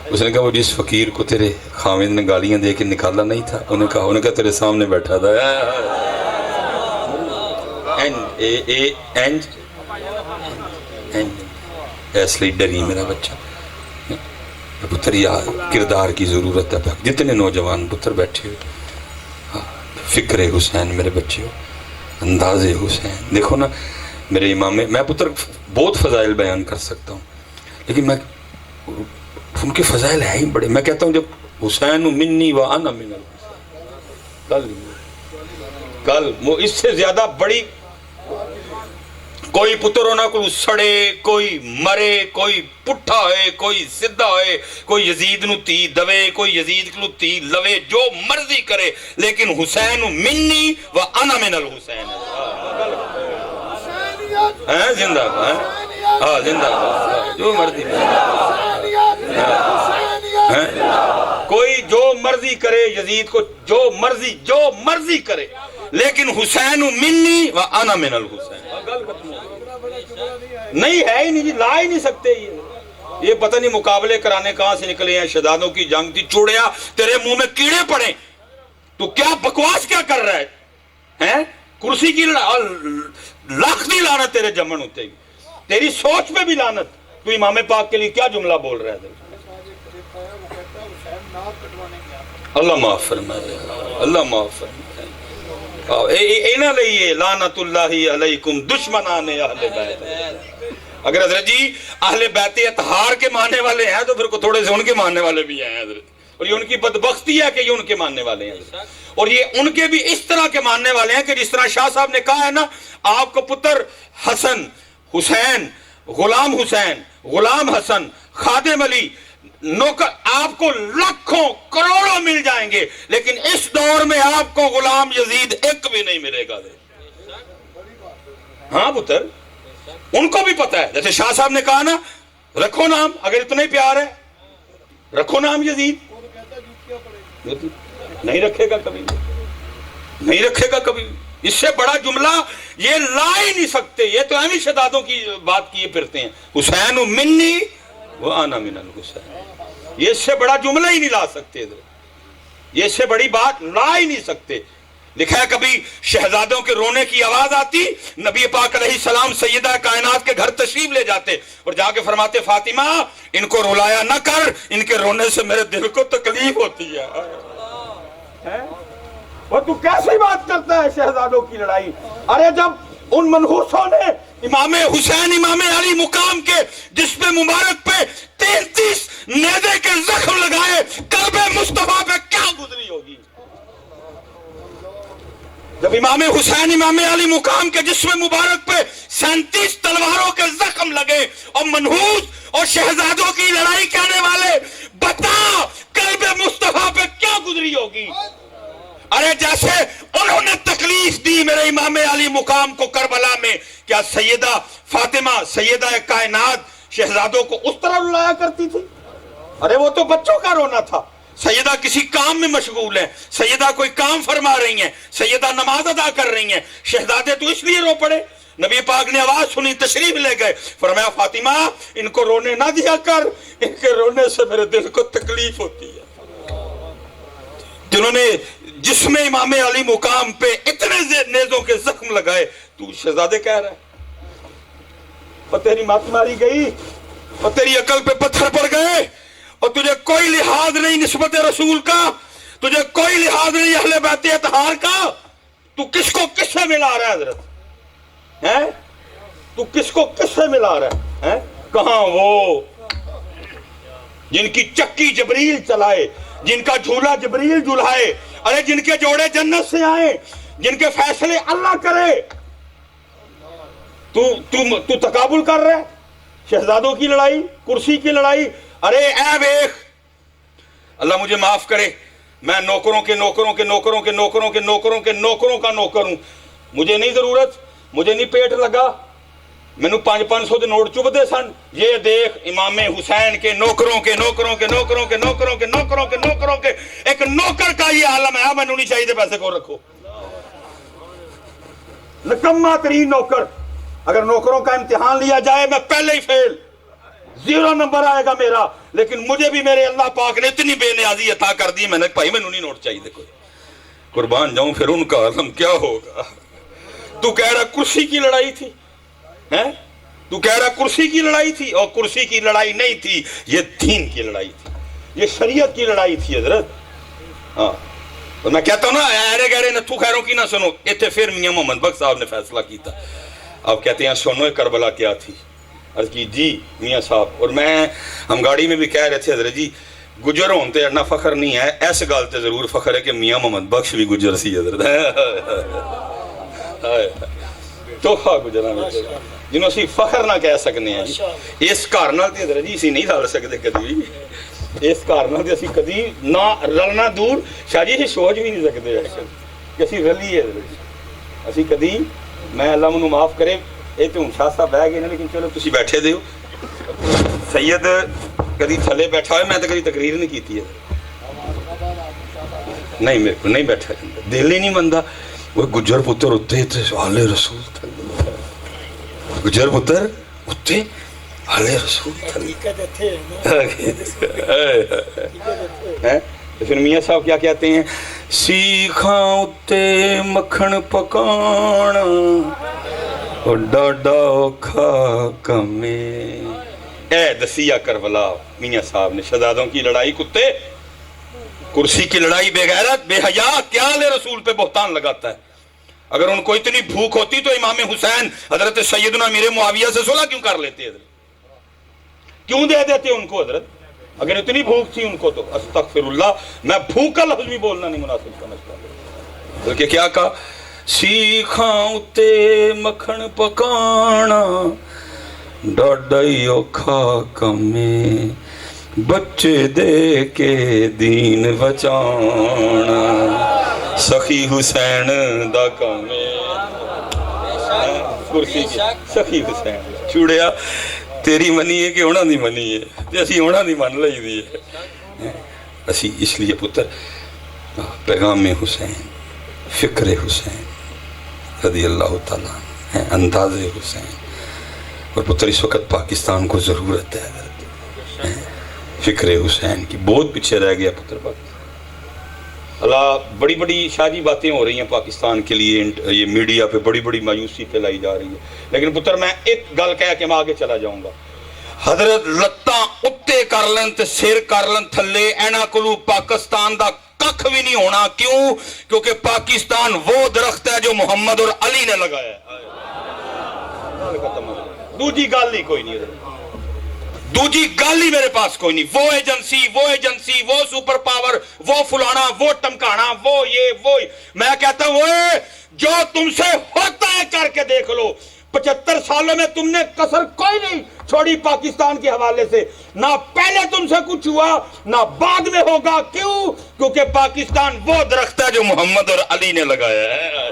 اس نے کہا وہ جس فقیر کو تیرے خامد نے گالیاں دے کے نکالا نہیں تھا، انہوں نے کہا تیرے سامنے بیٹھا تھا۔ اس لیے ڈری میرا بچہ پتر، یا کردار کی ضرورت ہے، جتنے نوجوان پتر بیٹھے ہو، فکر حسین میرے بچے ہو، انداز حسین دیکھو نا میرے امام میں پتر بہت فضائل بیان کر سکتا ہوں، لیکن میں ان کے فضائل ہیں ہی بڑے۔ میں کہتا ہوں جب حسین منی و انا من الحسین، کل اس سے زیادہ بڑی کوئی پتر ہونا کوئی سڑے، کوئی مرے، کوئی پٹھا ہوئے، کوئی سدھا ہوئے، کوئی یزید نو تی دوے، کوئی یزید نو تی لوے، جو مرضی کرے، لیکن حسین منی و انا من الحسین، زندہ ہاں زندہ جو مرضی کوئی جو مرضی کرے، یزید کو جو مرضی کرے، لیکن حسین منی و انا من الحسین نہیں ہے ہی نہیں جی، لا ہی نہیں سکتے۔ یہ پتہ نہیں مقابلے کرانے کہاں سے نکلے ہیں، شہزادوں کی جنگ تھی، چوڑیا تیرے منہ میں کیڑے پڑے، تو کیا بکواس کیا کر رہا ہے؟ کرسی کی لاکھ دی لعنت تیرے جمن ہوتے گی، تیری سوچ پہ بھی لعنت، تو امام پاک کے لیے کیا جملہ بول رہا ہے؟ اللہ معاف فرمائے، اللہ معاف فرمائے۔ اینا لئیے لعنت اللہ علیکم دشمنان اہل بیت۔ اگر حضرت جی اہل بیت اطہار کے ماننے والے ہیں تو پھر تھوڑے سے ان کے ماننے والے بھی ہیں حضرت، اور یہ ان کی بدبختی ہے کہ یہ ان کے ماننے والے ہیں حضرت، اور یہ ان کے بھی اس طرح کے ماننے والے ہیں کہ جس طرح شاہ صاحب نے کہا ہے نا، آپ کو پتر حسن، حسین، غلام حسین، غلام حسن، خادم علی، نوکر، آپ کو لاکھوں کروڑوں مل جائیں گے، لیکن اس دور میں آپ کو غلام یزید ایک بھی نہیں ملے گا۔ ہاں پتر ان کو بھی پتا ہے. جیسے شاہ صاحب نے کہا نا رکھو نام, اگر اتنا ہی پیار ہے رکھو نام یزید. نہیں رکھے گا کبھی, نہیں رکھے گا کبھی. اس سے بڑا جملہ یہ لا ہی نہیں سکتے. یہ تو اہمی شہزادوں کی بات کیے پھرتے ہیں, حسین منی و انا من الحسین. یہ اس سے بڑا جملہ ہی نہیں لا سکتے, یہ اس سے بڑی بات لا ہی نہیں سکتے. لکھا ہے کبھی شہزادوں کے رونے کی آواز آتی, نبی پاک علیہ السلام سیدہ کائنات کے گھر تشریف لے جاتے اور جا کے فرماتے فاطمہ ان کو رلایا نہ کر, ان کے رونے سے میرے دل کو تکلیف ہوتی ہے. وہ تو کیسی بات کرتا ہے شہزادوں کی لڑائی. ارے جب ان منحوسوں نے امام حسین امام علی مقام کے جسم مبارک پہ 33 نیزے کے زخم لگائے, قلب مصطفیٰ پہ کیا گزری ہوگی. جب امام حسین امام علی مقام کے جسم مبارک پہ 37 تلواروں کے زخم لگے اور منحوس اور شہزادوں کی لڑائی کہنے والے, بتا قلب مصطفیٰ پہ کیا گزری ہوگی. ارے جیسے انہوں نے تکلیف دی میرے امام علی مقام کو کربلا میں, کیا سیدہ فاطمہ سیدہ کائنات شہزادوں کو اس طرح رلایا کرتی تھی؟ ارے وہ تو بچوں کا رونا تھا. سیدہ کسی کام میں مشغول ہیں, سیدہ کوئی کام فرما رہی ہیں, سیدہ نماز ادا کر رہی ہیں, شہزادے تو اس لیے رو پڑے. نبی پاک نے آواز سنی, تشریف لے گئے, فرمایا فاطمہ ان کو رونے نہ دیا کر, ان کے رونے سے میرے دل کو تکلیف ہوتی ہے. جنہوں نے جسم امام علی مقام پہ اتنے نیزوں کے زخم لگائے, تو شہزادے کہہ رہا ہے. اور تیری مات ماری گئی اور تیری عقل پہ پتھر پڑ گئے اور تجھے کوئی لحاظ نہیں نسبت رسول کا, تجھے کوئی لحاظ نہیں اہل بیت اطہار کا. تو کس کو کس سے ملا رہا ہے حضرت, ہیں تو کس کو کس سے ملا رہا ہے؟ کہاں وہ جن کی چکی جبریل چلائے, جن کا جھولا جبریل جھلائے, ارے جن کے جوڑے جنت سے آئے, جن کے فیصلے اللہ کرے, تو تقابل کر رہا ہے شہزادوں کی لڑائی, کرسی کی لڑائی. ارے اے بیخ, اللہ مجھے معاف کرے, میں نوکروں کے نوکروں کے نوکروں کے نوکروں کے نوکروں کے نوکروں کا نوکر ہوں. مجھے نہیں ضرورت, مجھے نہیں پیٹ لگا, مینوں 500 دے نوٹ چبھدے سن. یہ دیکھ امام حسین کے نوکروں کے نوکروں کے نوکروں کے نوکروں کے نوکروں کے نوکروں کے ایک نوکر کا یہ عالم ہے. مینوں نہیں چاہیے پیسے کو رکھو, نکما ترین نوکر. اگر نوکروں کا امتحان لیا جائے میں پہلے ہی فیل, 0 نمبر آئے گا میرا. لیکن مجھے بھی میرے اللہ پاک نے اتنی بے نیازی عطا کر دی, میں نے بھائی مینوں نہیں نوٹ چاہیے کوئی, قربان جاؤں پھر ان کا عالم کیا ہوگا. تو کہہ رہا کرسی کی لڑائی تھی, ہیں تو کہہ رہا کرسی کی لڑائی تھی, اور کرسی کی لڑائی نہیں تھی, یہ دین کی لڑائی تھی, یہ شریعت کی لڑائی تھی حضرت. ہاں اور میں کہتا ہوں نا ایرے گہرے نتھو خیروں کی نہ سنو. اتنے پھر میاں محمد بخش صاحب نے فیصلہ کیتا. آپ کہتے ہیں سنو کربلا کیا تھی. عرض کی جی میاں صاحب, اور میں ہم گاڑی میں بھی کہہ رہے تھے حضرت جی گجر ہونتے اڑنا فخر نہیں ہے, ایس گل تے ضرور فخر ہے کہ میاں محمد بخش بھی گجر سی حضرت. توحفہ گجرا جنہوں اسی فخر نہ کہہ سکنے ہیں جی. اس گھر نال تے حضرت جی اسی نہیں رل سکتے کدی بھی, اس گھر نال تے اسی کدی نہ رلنا دور شاہ جی اسی سوچ بھی نہیں سکتے کہ اسی رلیے حضرت جی. اسی کدی, میں اللہ منوں معاف کرے, یہ تو ہوں شاہ صاحب بہ گئے نا, لیکن چلو تسی بیٹھے دے ہو. سید کدی تھلے بیٹھا ہوئے, میں تو کدی تقریر نہیں کیتی ہے, نہیں میرے کو نہیں بیٹھا, دل ہی نہیں مندا. وہ گجر پتر اتنے آل رسول تھے, گجر پتر اتنے آل رسول تھے. پھر میاں صاحب کیا کہتے ہیں, سیکھاں اتے مکھن پکانا اور ڈاڈا اوکھا کمے. اے دسیا کربلا میاں صاحب نے شہزادوں کی لڑائی کتے, کرسی کی لڑائی بے غیرت بے حیا, کیا لے رسول پہ بہتان لگاتا ہے. اگر ان کو اتنی بھوک ہوتی تو امام حسین حضرت سیدنا امیر معاویہ سے صلح کیوں کر لیتے حضرت, کیوں دے دیتے ان کو حضرت. اگر اتنی بھوک تھی ان کو تو استغفر اللہ, میں بھوک کا لفظ بھی بولنا نہیں مناسب سمجھتا, بلکہ کیا کہا, سیکھاں اتے مکھن پکانا ڈاڈائی اوکھا کمے, بچے دے کے دین بچانا سخی حسین دا کمے. کرسی کی سخی حسین چوڑیا تیری منی ہے کہ انہاں دی منی ہے تے اسی انہاں دی من لئی دی ہے اسی اس لیے پتر پیغام حسین فکر حسین رضی اللہ تعالیٰ انداز حسین اور پتر اس وقت پاکستان کو ضرورت ہے فکر حسین کی بہت پیچھے رہ گیا پتر پاکستان اللہ بڑی بڑی شادی باتیں ہو رہی ہیں پاکستان کے لیے یہ میڈیا پہ بڑی بڑی مایوسی پھیلائی جا رہی ہے لیکن پتر میں ایک گل کہہ کے میں آگے چلا جاؤں گا حضرت لتاں اتے کر لیں تے سر کر لیں تھلے اینا کلو پاکستان دا ککھ بھی نہیں ہونا کیوں کیونکہ پاکستان وہ درخت ہے جو محمد اور علی نے لگایا ہے دوجی گل ہی کوئی نہیں دوجی گل ہی میرے پاس کوئی نہیں وہ ایجنسی وہ سپر پاور وہ فلانا وہ ٹمکانا وہ یہ وہ میں کہتا ہوں جو تم سے ہوتا ہے کر کے دیکھ لو 75 سالوں میں تم نے کسر کوئی نہیں چھوڑی پاکستان کے حوالے سے نہ پہلے تم سے کچھ ہوا نہ بعد میں ہوگا کیوں کیونکہ پاکستان وہ درخت ہے جو محمد اور علی نے لگایا ہے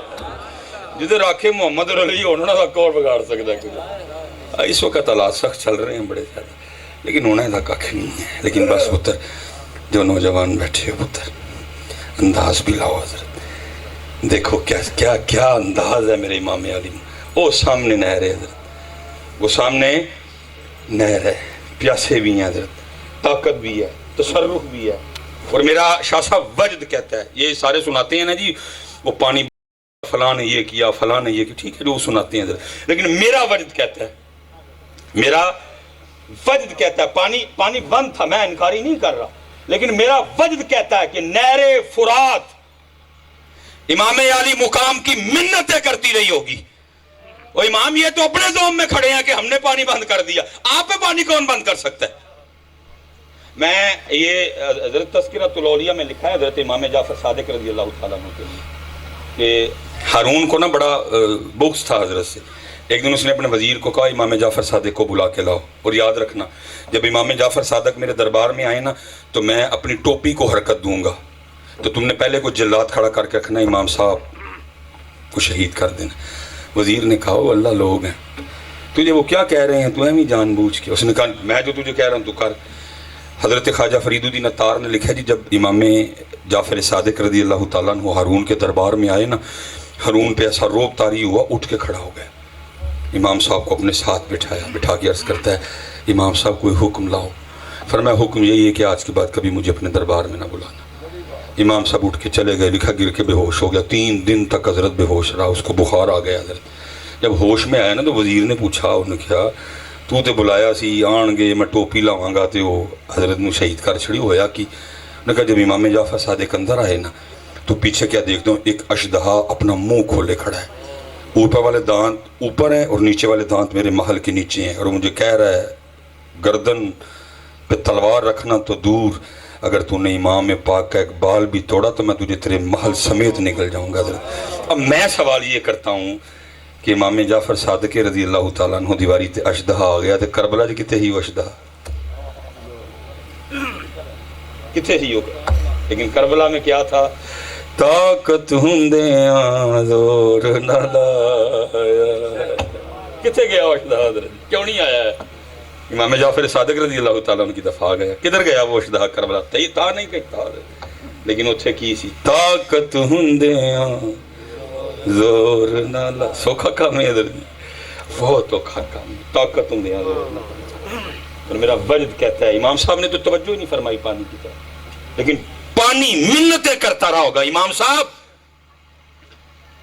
جدھر آکھے محمد اور علی ہونا نہ کور بگاڑ سکتا ہے اس وقت حالات سخت چل رہے ہیں بڑے زیادہ لیکن ہونا ایسا کچھ نہیں ہے لیکن بس پتر جو نوجوان بیٹھے ہو پتر انداز بھی لاؤ حضرت دیکھو کیا انداز ہے میرے امام علی وہ سامنے نہر ہے حضرت وہ سامنے نہر ہے پیاسے بھی ہیں حضرت طاقت بھی ہے تصرف بھی ہے اور میرا شاہ صاحب وجد کہتا ہے یہ سارے سناتے ہیں نا جی وہ پانی فلاں نے یہ کیا فلاں نے یہ کیا ٹھیک ہے جو سناتے ہیں حضرت لیکن میرا وجد کہتا ہے پانی بند تھا میں انکاری نہیں کر رہا لیکن میرا وجد کہتا ہے کہ نہر فرات امام علی مقام کی منتیں کرتی رہی ہوگی اور امام یہ تو اپنے زوم میں کھڑے ہیں کہ ہم نے پانی بند کر دیا آپ پہ پانی کون بند کر سکتا ہے میں یہ حضرت تذکرۃ الاولیاء میں لکھا ہے حضرت امام جعفر صادق رضی اللہ تعالیٰ عنہ کے لیے کہ ہارون کو نا بڑا بغض تھا حضرت سے ایک دن اس نے اپنے وزیر کو کہا امام جعفر صادق کو بلا کے لاؤ اور یاد رکھنا جب امام جعفر صادق میرے دربار میں آئے نا تو میں اپنی ٹوپی کو حرکت دوں گا تو تم نے پہلے کچھ جلات کھڑا کر کے رکھنا امام صاحب کو شہید کر دینا وزیر نے کہا وہ اللہ لوگ ہیں تجھے وہ کیا کہہ رہے ہیں تو ایم ہی جان بوجھ کے اس نے کہا میں جو تجھے کہہ رہا ہوں تو کر حضرت خواجہ فرید الدین اتار نے لکھا جی جب امام جعفر صادق رضی اللہ تعالیٰ عنہ ہارون کے دربار میں آئے نا ہارون پہ ایسا روب طاری ہوا اٹھ کے کھڑا ہو گیا امام صاحب کو اپنے ساتھ بٹھا کے عرض کرتا ہے امام صاحب کوئی حکم لاؤ فرمایا حکم یہی ہے کہ آج کے بعد کبھی مجھے اپنے دربار میں نہ بلانا امام صاحب اٹھ کے چلے گئے لکھا گر کے بے ہوش ہو گیا 3 دن تک حضرت بے ہوش رہا اس کو بخار آ گیا حضرت جب ہوش میں آیا نا تو وزیر نے پوچھا انہوں نے کہا تو تے بلایا سی آن گے میں ٹوپی لاواں گا تے وہ حضرت نو شہید کر چھڑی ہویا کی نے کہا جب امام جعفر صادق اندر آئے نا تو پیچھے کیا دیکھتا ہوں ایک اشدہا اپنا منہ کھولے کھڑا ہے اوپر والے دانت اوپر ہیں اور نیچے والے دانت میرے محل کے نیچے ہیں اور مجھے کہہ رہا ہے گردن پہ تلوار رکھنا تو دور اگر تو نے امام پاک کا ایک بال بھی توڑا تو میں تجھے تیرے محل سمیت نکل جاؤں گا حضرت اب میں سوال یہ کرتا ہوں کہ امام جعفر صادق رضی اللہ تعالیٰ عنہ دیواری تے اشدہا آ گیا تے کربلا جی کتے ہی وہ اشدہا کتے ہی ہوگا لیکن کربلا میں کیا تھا طاقت ہندیاں زور نہ لایا کتے گیا وہ اشدہا حضرت کیوں نہیں آیا ہے امام جعفر صادق رضی اللہ تعالیٰ عنہ کی دفعہ آ گیا کدھر گیا وہ اشدہا کربلا تا نہیں کہتا لیکن اتھے کی سی طاقت ہندیاں زور نہ لا سوکھا کام ہے ادھر بہت اوکھا کام طاقت ہندیاں زور نہ اور میرا وجد کہتا ہے امام صاحب نے تو توجہ ہی نہیں فرمائی پانی کی طرف لیکن پانی منتیں کرتا رہا ہوگا امام صاحب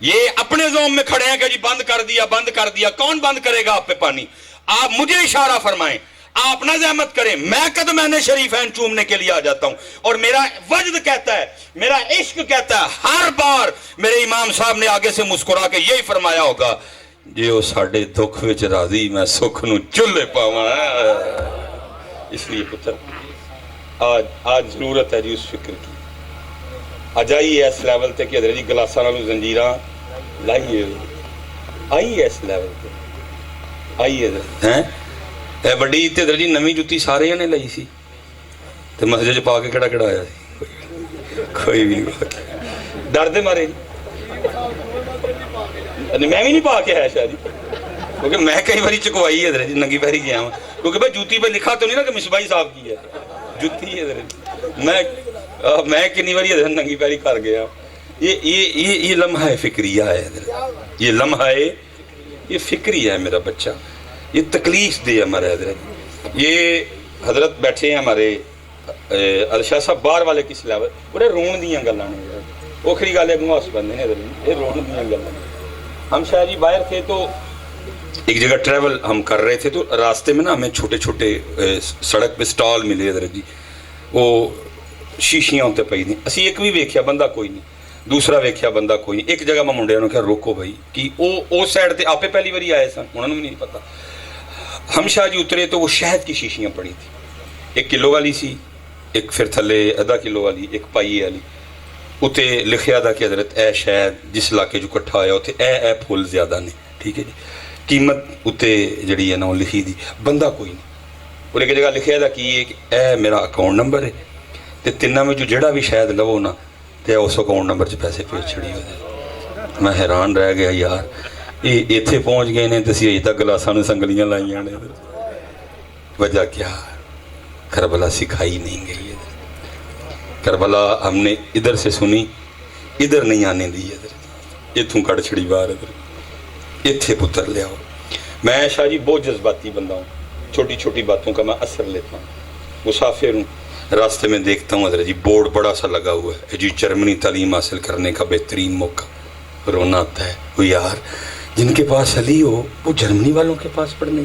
یہ اپنے زوم میں کھڑے ہیں کہ جی بند کر دیا کون بند کرے گا آپ پہ پانی آپ مجھے اشارہ فرمائیں آپ نہ زحمت کریں میں قدمین شریفین چومنے کے لیے آ جاتا ہوں اور میرا وجد کہتا ہے میرا عشق کہتا ہے ہر بار میرے امام صاحب نے آگے سے مسکرا کے یہی فرمایا ہوگا جو ساڑھے دکھ وچ راضی میں سکھ نو چلے پاواں اس لیے پتر آج ضرورت ہے جی اس فکر کی آجائی ہے اس لیول تے کہ حضرت جی گلاساں نالوں زنجیراں لائیے آئی ہے اس لیول تے آئی ہے ہیں اے بڑی تے حضرت جی نویں جُتی سارے نے لائی سی تے مسجد پا کے کڑا آیا سی کوئی بھی نہیں ڈر دے مارے میں بھی نہیں پا کے آیا شاید کیونکہ میں کئی باری چکوائی ہے جی ننگی پیری گیا ہوں کیونکہ بھائی جوتی پہ لکھا تو نہیں نا کہ مصباحی صاحب کی ہے جوتی ہے میں کنی باری ننگی پیری کر گیا. یہ لمحہ فکریہ ہے یہ لمحہ یہ فکری ہے میرا بچہ یہ تکلیف دے ہمارے حضرت. یہ حضرت بیٹھے ہیں ہمارے ارشاد صاحب باہر والے کس لیول بڑے رون دیاں گلاں نے اوکھری گل اگوں ہس بندے نے یہ رون دیاں گلاں. ہم شاہ جی باہر تھے تو ایک جگہ ٹریول ہم کر رہے تھے تو راستے میں نا ہمیں چھوٹے چھوٹے سڑک پہ سٹال ملے حضرت جی وہ شیشیاں ہوتے پئی نہیں اسی ایک بھی ویکھیا بندہ کوئی نہیں دوسرا ویکھیا بندہ کوئی نہیں. ایک جگہ میں منڈیا نے کہا روکو بھائی کہ وہ سائڈ تے آپے پہلی باری آئے سن انہوں نے بھی نہیں پتا. ہم شاہ جی اترے تو وہ شہد کی شیشیاں پڑی تھی 1 کلو والی سی ایک پھر تھلے آدھا کلو والی ایک پائیے والی اتنے لکھیا تھا کہ حضرت اے شہد جس علاقے جو کٹھا ہویا اتنے اے پھول زیادہ نے ٹھیک ہے جی قیمت اتنے جڑی ہے نا وہ لکھی دی بندہ کوئی نہیں. اور ایک جگہ لکھیا تھا کہ یہ اے میرا اکاؤنٹ نمبر ہے تو تینوں میں جو جڑا بھی شاید لو نا تو اس اکاؤنٹ نمبر سے پیسے بھیج چھڑی ہوئے. میں حیران رہ گیا یار یہ اتنے پہنچ گئے نے تو اسی اجے تک گلاساں نے سنگلیاں لائیاں نے. وجہ کیا کربلا سکھائی نہیں گئی ہے کربلا ہم نے ادھر سے سنی ادھر نہیں آنے دی ادھر اتھوں کڑ چھڑی باہر ادھر اتھے پتر لے آؤ. میں شاہ جی بہت جذباتی بندہ ہوں چھوٹی چھوٹی باتوں کا میں اثر لیتا ہوں. مسافر ہوں راستے میں دیکھتا ہوں حضرت جی بورڈ بڑا سا لگا ہوا ہے جی جرمنی تعلیم حاصل کرنے کا بہترین موقع. رونا آتا ہے وہ یار جن کے پاس علی ہو وہ جرمنی والوں کے پاس پڑھنے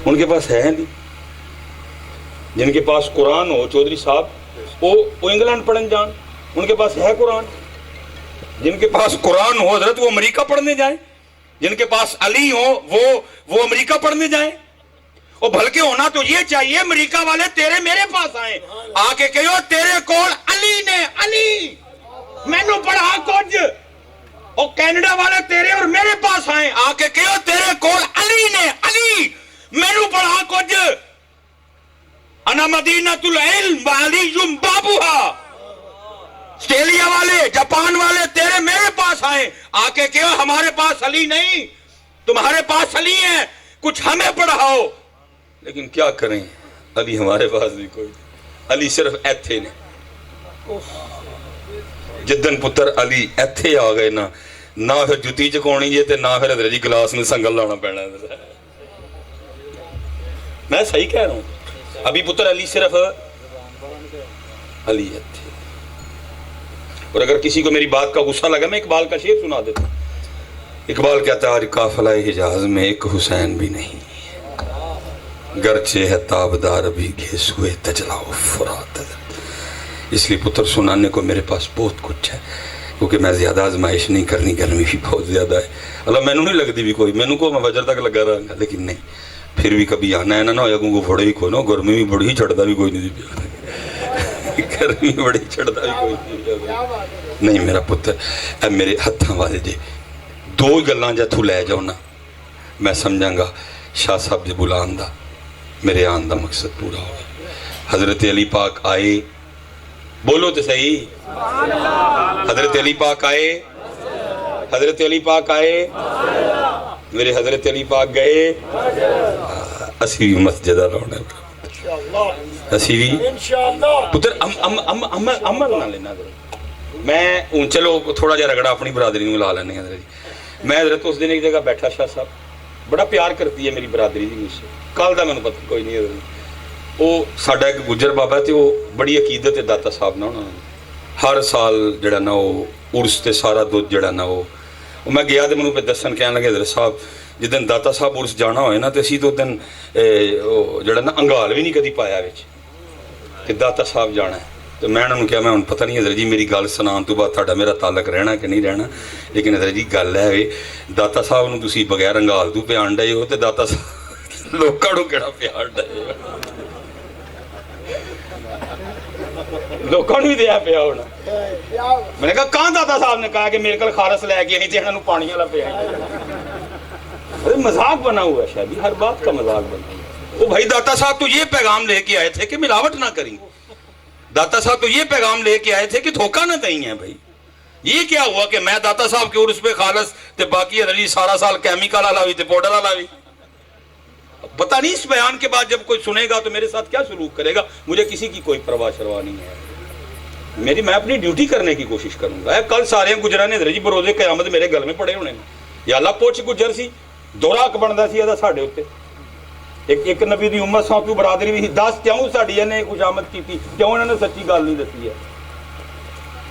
ان کے پاس ہے نہیں. جن کے پاس قرآن ہو چودھری صاحب وہ انگلینڈ پڑھنے جان ان کے پاس ہے قرآن. جن کے پاس قرآن ہو حضرت وہ امریکہ پڑھنے جائیں. جن کے پاس علی ہو وہ امریکہ پڑھنے جائیں. اور بلکہ ہونا تو یہ چاہیے امریکہ والے تیرے میرے پاس آئیں آ کے کہو تیرے کول علی نے علی مینوں پڑھا کچھ. اور کینیڈا والے تیرے اور میرے پاس آئیں آ کے کہو تیرے کول علی نے علی مینوں پڑھا کچھ. انا مدینۃ العلم وعلی بابوہا. آسٹریلیا والے جاپان والے تیرے میرے پاس آئیں آ کے کہو ہمارے پاس علی نہیں تمہارے پاس علی ہے کچھ ہمیں پڑھاؤ. لیکن کیا کریں علی ہمارے پاس بھی کوئی علی صرف ایتھے نے جدن پتر علی ایتھے آ گئے نہ پھر جتی چکونی ہے نہ پھر حضرت جی گلاس میں سنگل لانا پینا. میں صحیح کہہ رہا ہوں ابھی پتر علی صرف علی ایتھے. اور اگر کسی کو میری بات کا غصہ لگا میں اقبال کا شعر سنا دیتا ہوں. اقبال کہتا ہے قافلہ حجاز میں ایک حسین بھی نہیں گرچہ ہے تابدار ابھی گھیسوئے تجلا و فرات. اس لیے پتر سنانے کو میرے پاس بہت کچھ ہے کیونکہ میں زیادہ آزمائش نہیں کرنی گرمی بھی بہت زیادہ ہے. اللہ میں نہیں لگتی بھی کوئی میں کو میں فجر تک لگا رہا گا لیکن نہیں پھر بھی کبھی آنا ہے نہ ہویا کو پھوڑے بھی کوئی نہ گرمی بھی بڑی چڑھتا بھی کوئی نہیں پیا گرمی بڑی چڑھتا بھی کوئی نہیں. میرا پتر اے میرے ہتھاں والے جے 2 گلاں جے تو لے جاؤ نا میں سمجھاں گا شاہ صاحب دے بلان دا میرے آن دا مقصد پورا ہو گیا. حضرت علی پاک آئے بولو تو صحیح حضرت علی پاک آئے حضرت علی پاک آئے میرے حضرت علی پاک گئے اسی بھی مسجدہ رونا اسی بھی پتر عمل نہ لینا. میں چلو تھوڑا جا رگڑا اپنی برادری میں لا لینے حضرت. میں حضرت اس دن ایک جگہ بیٹھا شاہ صاحب بڑا پیار کرتی ہے میری برادری دی مجھ سے کل دا میں نے پتہ کوئی نہیں حضرت. وہ ساڈا ایک گجر بابا ہے وہ بڑی عقیدت ہے داتا صاحب نا انہوں نے ہر سال جڑا نا وہ عرس تے سارا دودھ جڑا نا وہ میں گیا تو مجھے پہ دسن کہنے لگے حضرت صاحب جدن داتا صاحب عرس جانا ہوئے نا تو اسی تو دن جڑا نا انگال بھی نہیں کدی پایا وچ کہ داتا صاحب جانا ہے. تو میں انہوں نے کہا میں انہوں پتہ نہیں حضرت جی میری گل سنان تو بعد تھوڑا میرا تعلق رہنا کہ نہیں رہنا لیکن حضرت جی گل ہے داتا صاحب نو تسی بغیر انگال تو پیان ڈے ہو تو داتا صاحب لوکاں نو کیڑا پیان ڈے لوکاں نو ہی دیا پیا ہونا. میں نے کہا کہاں داتا صاحب نے کہا کہ میرے کل خارس لے کے آئی تھے انہوں پانی والا پیا. مذاق بنا ہوا ہے شاید ہر بات کا مذاق بنا ہوا. وہ بھائی داتا صاحب تو یہ پیغام لے کے آئے تھے کہ ملاوٹ نہ کریں. داتا صاحب تو یہ پیغام لے کے آئے تھے کہ دھوکہ نہ دیں ہیں بھائی یہ کیا ہوا کہ میں داتا صاحب کے عرس پہ خالص تے باقی حضرت جی سارا سال کیمیکل والا بھی تے پاؤڈر والا بھی. پتہ نہیں اس بیان کے بعد جب کوئی سنے گا تو میرے ساتھ کیا سلوک کرے گا. مجھے کسی کی کوئی پرواہ شروا نہیں ہے. میں اپنی ڈیوٹی کرنے کی کوشش کروں گا. کل سارے گجراں نے حضرت جی بروزے قیامت میرے گل میں پڑے ہونے نے. یا اللہ پوچھ گجر سی دورہ حق بنتا سی ساڈے اتنے. ایک نبی دی امت سو کیوں برادری بھی 10 کیوں ساڈی نے خوشامد کی تھی, کیوں انہوں نے سچی گل نہیں دسی ہے.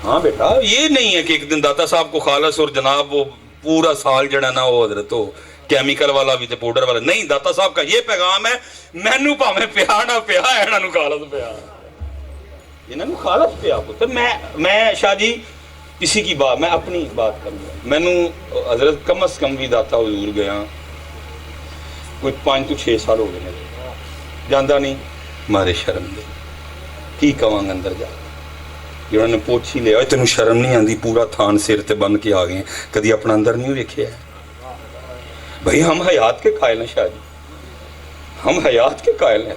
ہاں بیٹا یہ نہیں ہے کہ ایک دن داتا صاحب کو خالص اور جناب وہ پورا سال جڑا نا وہ حضرت ہو کیمیکل والا بھی تے پاؤڈر والا نہیں. داتا صاحب کا یہ پیغام ہے مینوں بھاویں پیا نہ پیا انہاں نوں خالص پیا, انہاں نوں خالص پیا. پتر میں شاہ جی کسی کی بات میں اپنی بات کروں گا. مینوں حضرت کم از کم بھی داتا حضور گیا کوئی 5 to 6 سال ہو گئے جاندہ نہیں مارے شرم دے کی کواں اندر جا جنہوں نے پوچھی لیا تینوں شرم نہیں آندی پورا تھان سر تے بن کے آ گئے کدی اپنا اندر نہیں ویکھیا ہے. بھائی ہم حیات کے قائل ہیں شاہ جی, ہم حیات کے قائل ہیں.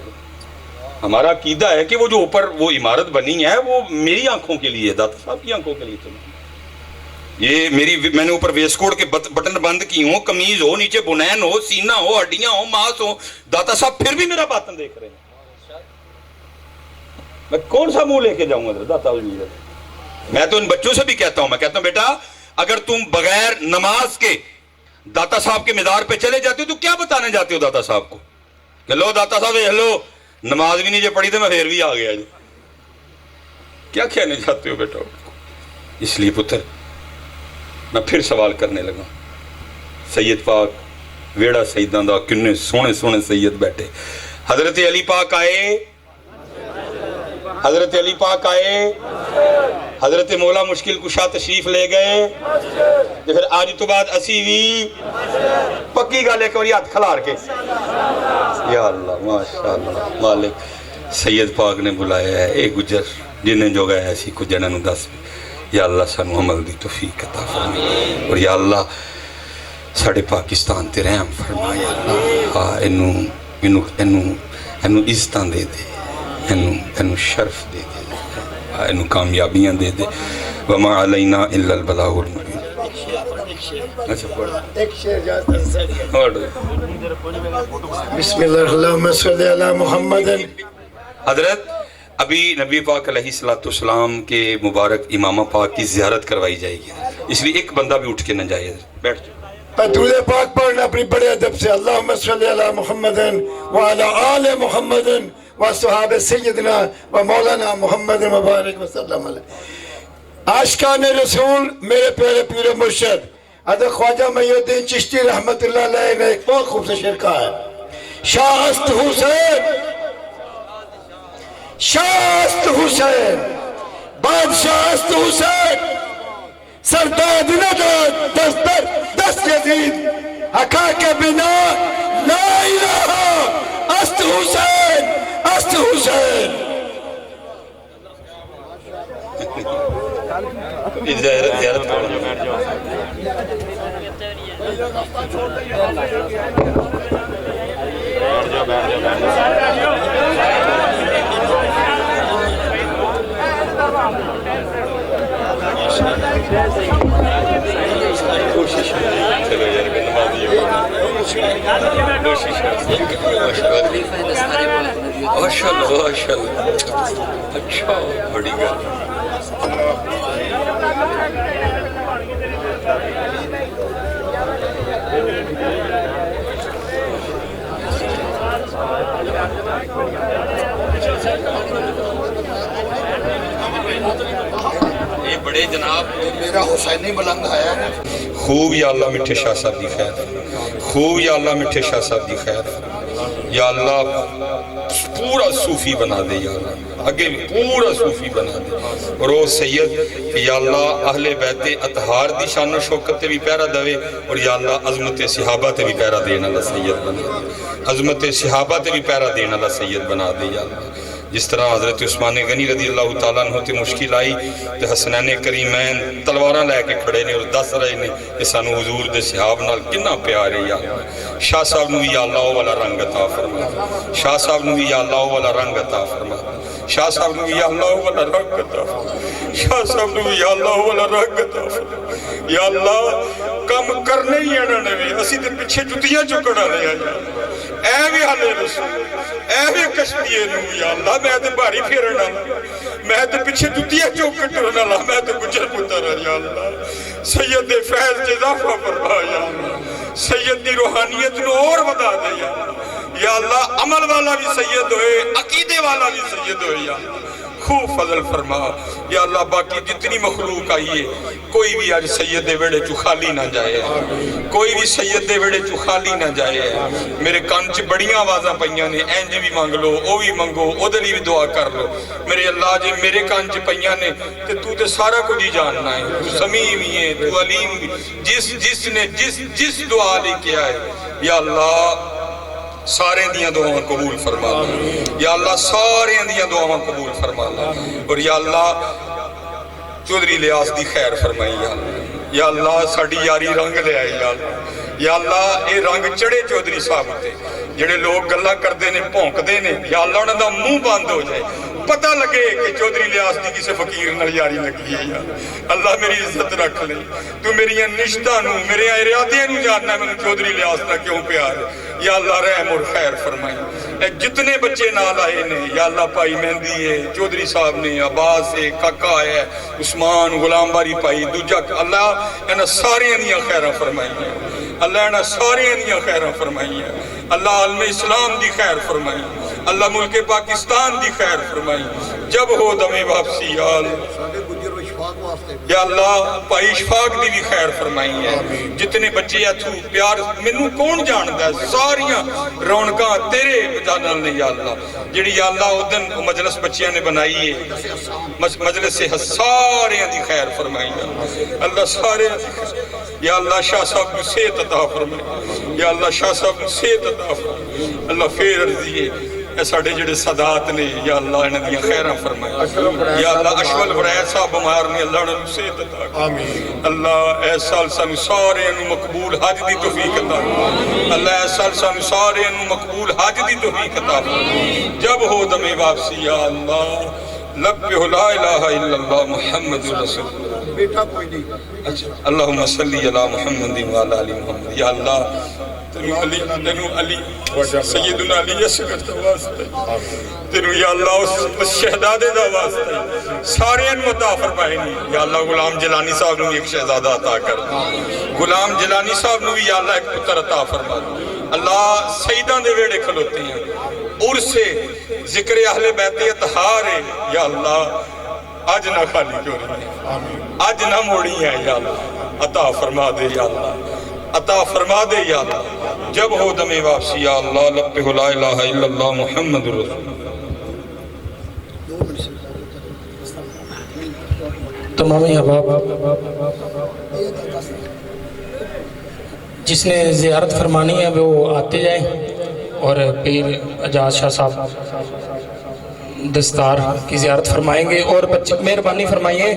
ہمارا عقیدہ ہے کہ وہ جو اوپر وہ عمارت بنی ہے وہ میری آنکھوں کے لیے داتا صاحب کی آنکھوں کے لیے تو نہیں. یہ میں نے اوپر ویسٹ کوٹ کے بٹن بند کی ہوں, قمیض ہو, نیچے بنین ہو, سینہ ہو, ہڈیاں ہو, ماس ہو, داتا صاحب پھر بھی میرا باطن دیکھ رہے ہیں. میں کون سا منہ لے کے جاؤں گا داتا حضور. میں تو ان بچوں سے بھی کہتا ہوں, میں کہتا ہوں بیٹا اگر تم بغیر نماز کے داتا صاحب کے مزار پہ چلے جاتے ہو تو کیا بتانے جاتے ہو داتا صاحب کو کہ لو داتا صاحب ہلو نماز بھی نہیں جو پڑھی تو میں پھر بھی آ گیا جی. کیا کہنے جاتے ہو بیٹا. اس لیے پتر میں پھر سوال کرنے لگا. سید پاک ویڑا سیداں دا کنے سونے سونے سید بیٹھے. حضرت علی پاک آئے, حضرت علی پاک آئے, حضرت مولا مشکل کشا تشریف لے گئے تو پھر آج تو بعد اسی بھی پکی گالے کو ہاتھ کھلار کے یا اللہ ماشاءاللہ مالک سید پاک نے بلایا ہے اے گجر جنہیں جو گیا ایسی کو جنہوں دس یا اللہ سانو عمل دی توفیق عطا فرمائے اور یا اللہ ساڑھے پاکستان تے رحم فرمائے. اللہ انہوں عزتاں دے دے, انہوں شرف دے دے, انہوں کامیابیاں دے دے. وما علینا الا البلاغ المبین. بسم اللہ اللہم صلی علی محمد. حضرت ابھی نبی پاک علیہ السلام کے مبارک امامہ پاک کی زیارت کروائی جائے گی, اس لیے ایک بندہ بھی اٹھ کے نہ جائے. بیٹھ جائے. درود پاک پڑھنا اپنی بڑے ادب سے. اللہم صلی علی محمد وعلی آل محمد وصحاب سیدنا و مولانا محمد مبارک وسلم علیہ. عاشقان رسول میرے پیارے پیر و مرشد حضرت خواجہ محی الدین چشتی رحمت اللہ علیہ نے ایک بہت خوبصورت شعر کہا ہے. شاہ است حسین, شاہ است حسین, بادشاہ است حسین, سرداد نداد دست پر دست یزید, حقا کے بنا لا الہ است حسین, است حسین. زیارت ماشاءاللہ ماشاءاللہ اچھا بڑی گل. یہ بڑے جناب میرا حسینی بلند آیا ہے. خوب یا اللہ مٹھے شاہ صاحب دی خیر, خوب یا اللہ مٹھے شاہ صاحب دی خیر. یا اللہ پورا صوفی بنا دے, یا اللہ اگے پورا صوفی بنا دے. اور وہ سید یا اللہ اہل بیت اطہار دی شان و شوکت تے بھی پیرا دوے, اور یا اللہ عظمت صحابہ تے بھی پیرا دینا اللہ سید بنا دے, عظمت صحابہ تے بھی پیرا دینا اللہ سید بنا دے. یا اللہ جس طرح حضرت عثمان غنی رضی اللہ تعالیٰ عنہ تے مشکل آئی تے حسنین کریمین تلواراں لے کے کھڑے نے اور دس رہے نے کہ سانو حضور دے صحاب نال کنا پیار ہے. یا اللہ شاہ صاحب نو بھی یا اللہ والا رنگ عطا فرما, شاہ صاحب نو بھی یا اللہ والا رنگ عطا فرما, شاہ صاحب نے یا اللہ والا رنگ عطا فرما، شاہ صاحب نے یا اللہ والا رنگ عطا فرما، یا اللہ کم کرنے ہی آنا نوی اسی تے پیچھے جتیاں چکڑا لے آیا اے بھی حال رسول اے بھی کشتیے نو یا اللہ میں تے بھاری پھیرنا میں تے پیچھے جتیاں چکڑا لا میں تے گجر پتر یا اللہ سید فیض جزافہ فرما یا اللہ سید دی روحانیت نو اور بدا دے یا اللہ عمل والا بھی سید ہوئے عقیدے والا بھی سید ہوئے یا اللہ خوب فضل فرما یا اللہ باقی جتنی مخلوق آئیے کوئی بھی آج سید دے ویڑے چو خالی نہ جائے کوئی بھی سید دے ویڑے چو خالی نہ جائے میرے کانچ بڑیاں آوازاں پہیاں نے اینج بھی مانگ لو او بھی مانگو ادھری بھی دعا کر لو میرے اللہ جے میرے کانچ پہیاں نے تو تے سارا کچھ ہی جاننا ہے تو سمیع بھی ہے تو علیم بھی جس نے جس دعا لے کے آئے یا اللہ سارے دیاں دعاواں قبول فرما یا اللہ سارے دیاں دعاواں قبول فرما اور یا اللہ چودھری لیاس دی خیر فرمائی یا اللہ ساڑی یاری رنگ لے آئی یا اللہ اے رنگ چڑے چودھری صاحب تے جڑے لوگ گلہ کر دینے پونک دینے یا اللہ انہوں دا منہ باندھ ہو جائے پتہ لگے کہ چودھری لیاس دی کسے فقیر نال یاری لگی ہے یا اللہ میری عزت رکھ لے تو میری نشتہ نو میرے ارادے نو جاننا ہے میں چودھری لیاس نہ کیوں پیار یا اللہ رحم اور خیر فرمائی جتنے بچے نال آئے نے یا اللہ پائی مہندی ہے چودھری صاحب نے عباس ہے کاکا ہے عثمان غلام باری پائی دوجہ اللہ انہاں سارے دیاں خیرہ فرمائی ہیں اللہ انہاں سارے دیاں خیرہ فرمائی ہیں اللہ عالم اسلام دی خیر فرمائی اللہ ملک پاکستان دی خیر فرمائی جب ہو دم واپسی یا اللہ پائی اشفاق دی بھی خیر فرمائی ہے جتنے بچے اتھو پیار منو کون جاندہ ہے ساریاں رونکاں تیرے بجانل نے یا اللہ جڑی یا اللہ ادھن مجلس بچیاں نے بنائی ہے مجلس سے سارے دی خیر فرمائی ہے اللہ سارے یا اللہ شاہ صاحب کو صحت عطا فرمائے یا اللہ شاہ صاحب کو صحت عطا فرمائے اللہ فیر عرضی ہے اے ساڑھے جڑے صدات نے یا اللہ انہیں دیا خیرہ فرمائے یا اللہ اشول برائے صاحب ہمار نے اللہ انہیں صحت عطا فرمائے اللہ اے سال سانو سارے انہوں مقبول حج دی توفیق عطا فرمائے اللہ اے سال سانو سارے انہوں مقبول حج دی توفیق عطا فرمائے جب ہو دم واپسی یا اللہ لبہ لا الہ الا اللہ محمد رسول بیٹا کوئی نہیں اللہم صلی علی محمد وعلی علی محمد یا اللہ تینو علی سیدنا علی اصغر دا واسطہ تینو یا اللہ اس شہدادے دا واسطہ سارے ان عطا فرمائے نہیں یا اللہ غلام جلانی صاحب نے ایک شہزادہ عطا کر غلام جلانی صاحب نے یا اللہ ایک پتر عطا فرما اللہ سیدان دے ویڑے کھلوتے ہیں عرص ذکر اہل بیت اطہار ہے یا اللہ آج نہ خالی کیوں رہی ہے آج نہ موڑی ہے یا اللہ عطا فرما دے یا اللہ عطا فرما دے یا اللہ جب ہو دم واپسی یا اللہ لبہ لا الہ الا اللہ محمد رسول تمام احباب جس نے زیارت فرمانی ہے وہ آتے جائیں اور پیر اجاز شاہ صاحب دستار کی زیارت فرمائیں گے اور بچے مہربانی فرمائیے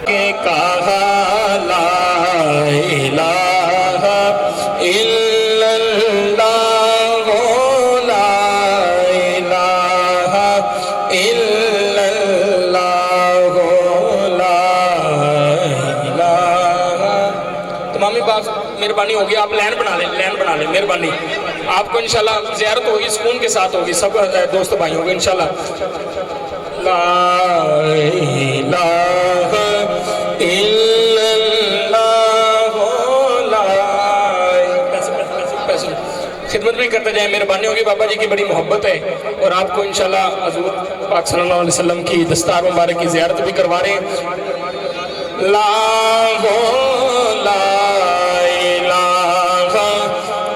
کہ کہا لا الہ الا اللہ لا الہ الا اللہ لا الہ تمامی بات مہربانی ہوگی آپ لین بنا لیں مہربانی آپ کو انشاءاللہ زیارت ہوگی سکون کے ساتھ ہوگی سب دوست بھائی ہوگی انشاءاللہ لا الہ الا اللہ پیسے خدمت بھی کرتے جائیں مہربانی ہوگی بابا جی کی بڑی محبت ہے اور آپ کو انشاءاللہ حضور پاک صلی اللہ علیہ وسلم کی دستار مبارک کی زیارت بھی کروا رہے ہیں لا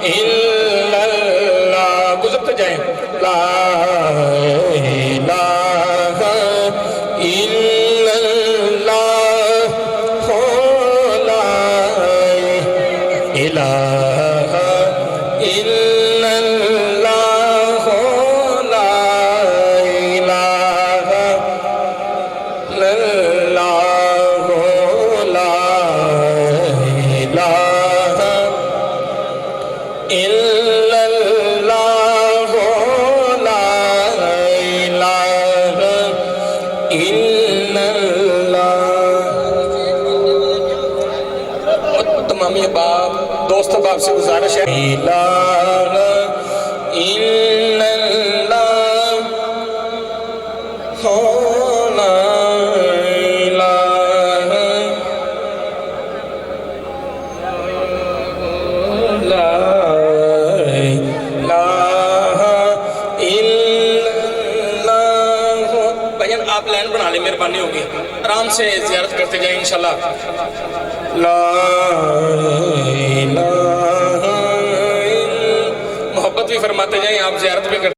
الا اللہ گزرتے جائیں لا الہ الا اللہ لا الہ الا اللہ لا الہ الا اللہ لا الہ إلا الله لا إله إلا الله. تمام احباب دوست احباب سے گزارش ہے لا الہ الا اللہ لا الہ لا الہ الا اللہ. بھائیان آپ لائن بنا لیں مہربانی ہوگی آرام سے زیارت کرتے جائیں انشاءاللہ. لا الہ الا محبت بھی فرماتے جائیں آپ زیارت بھی کرتے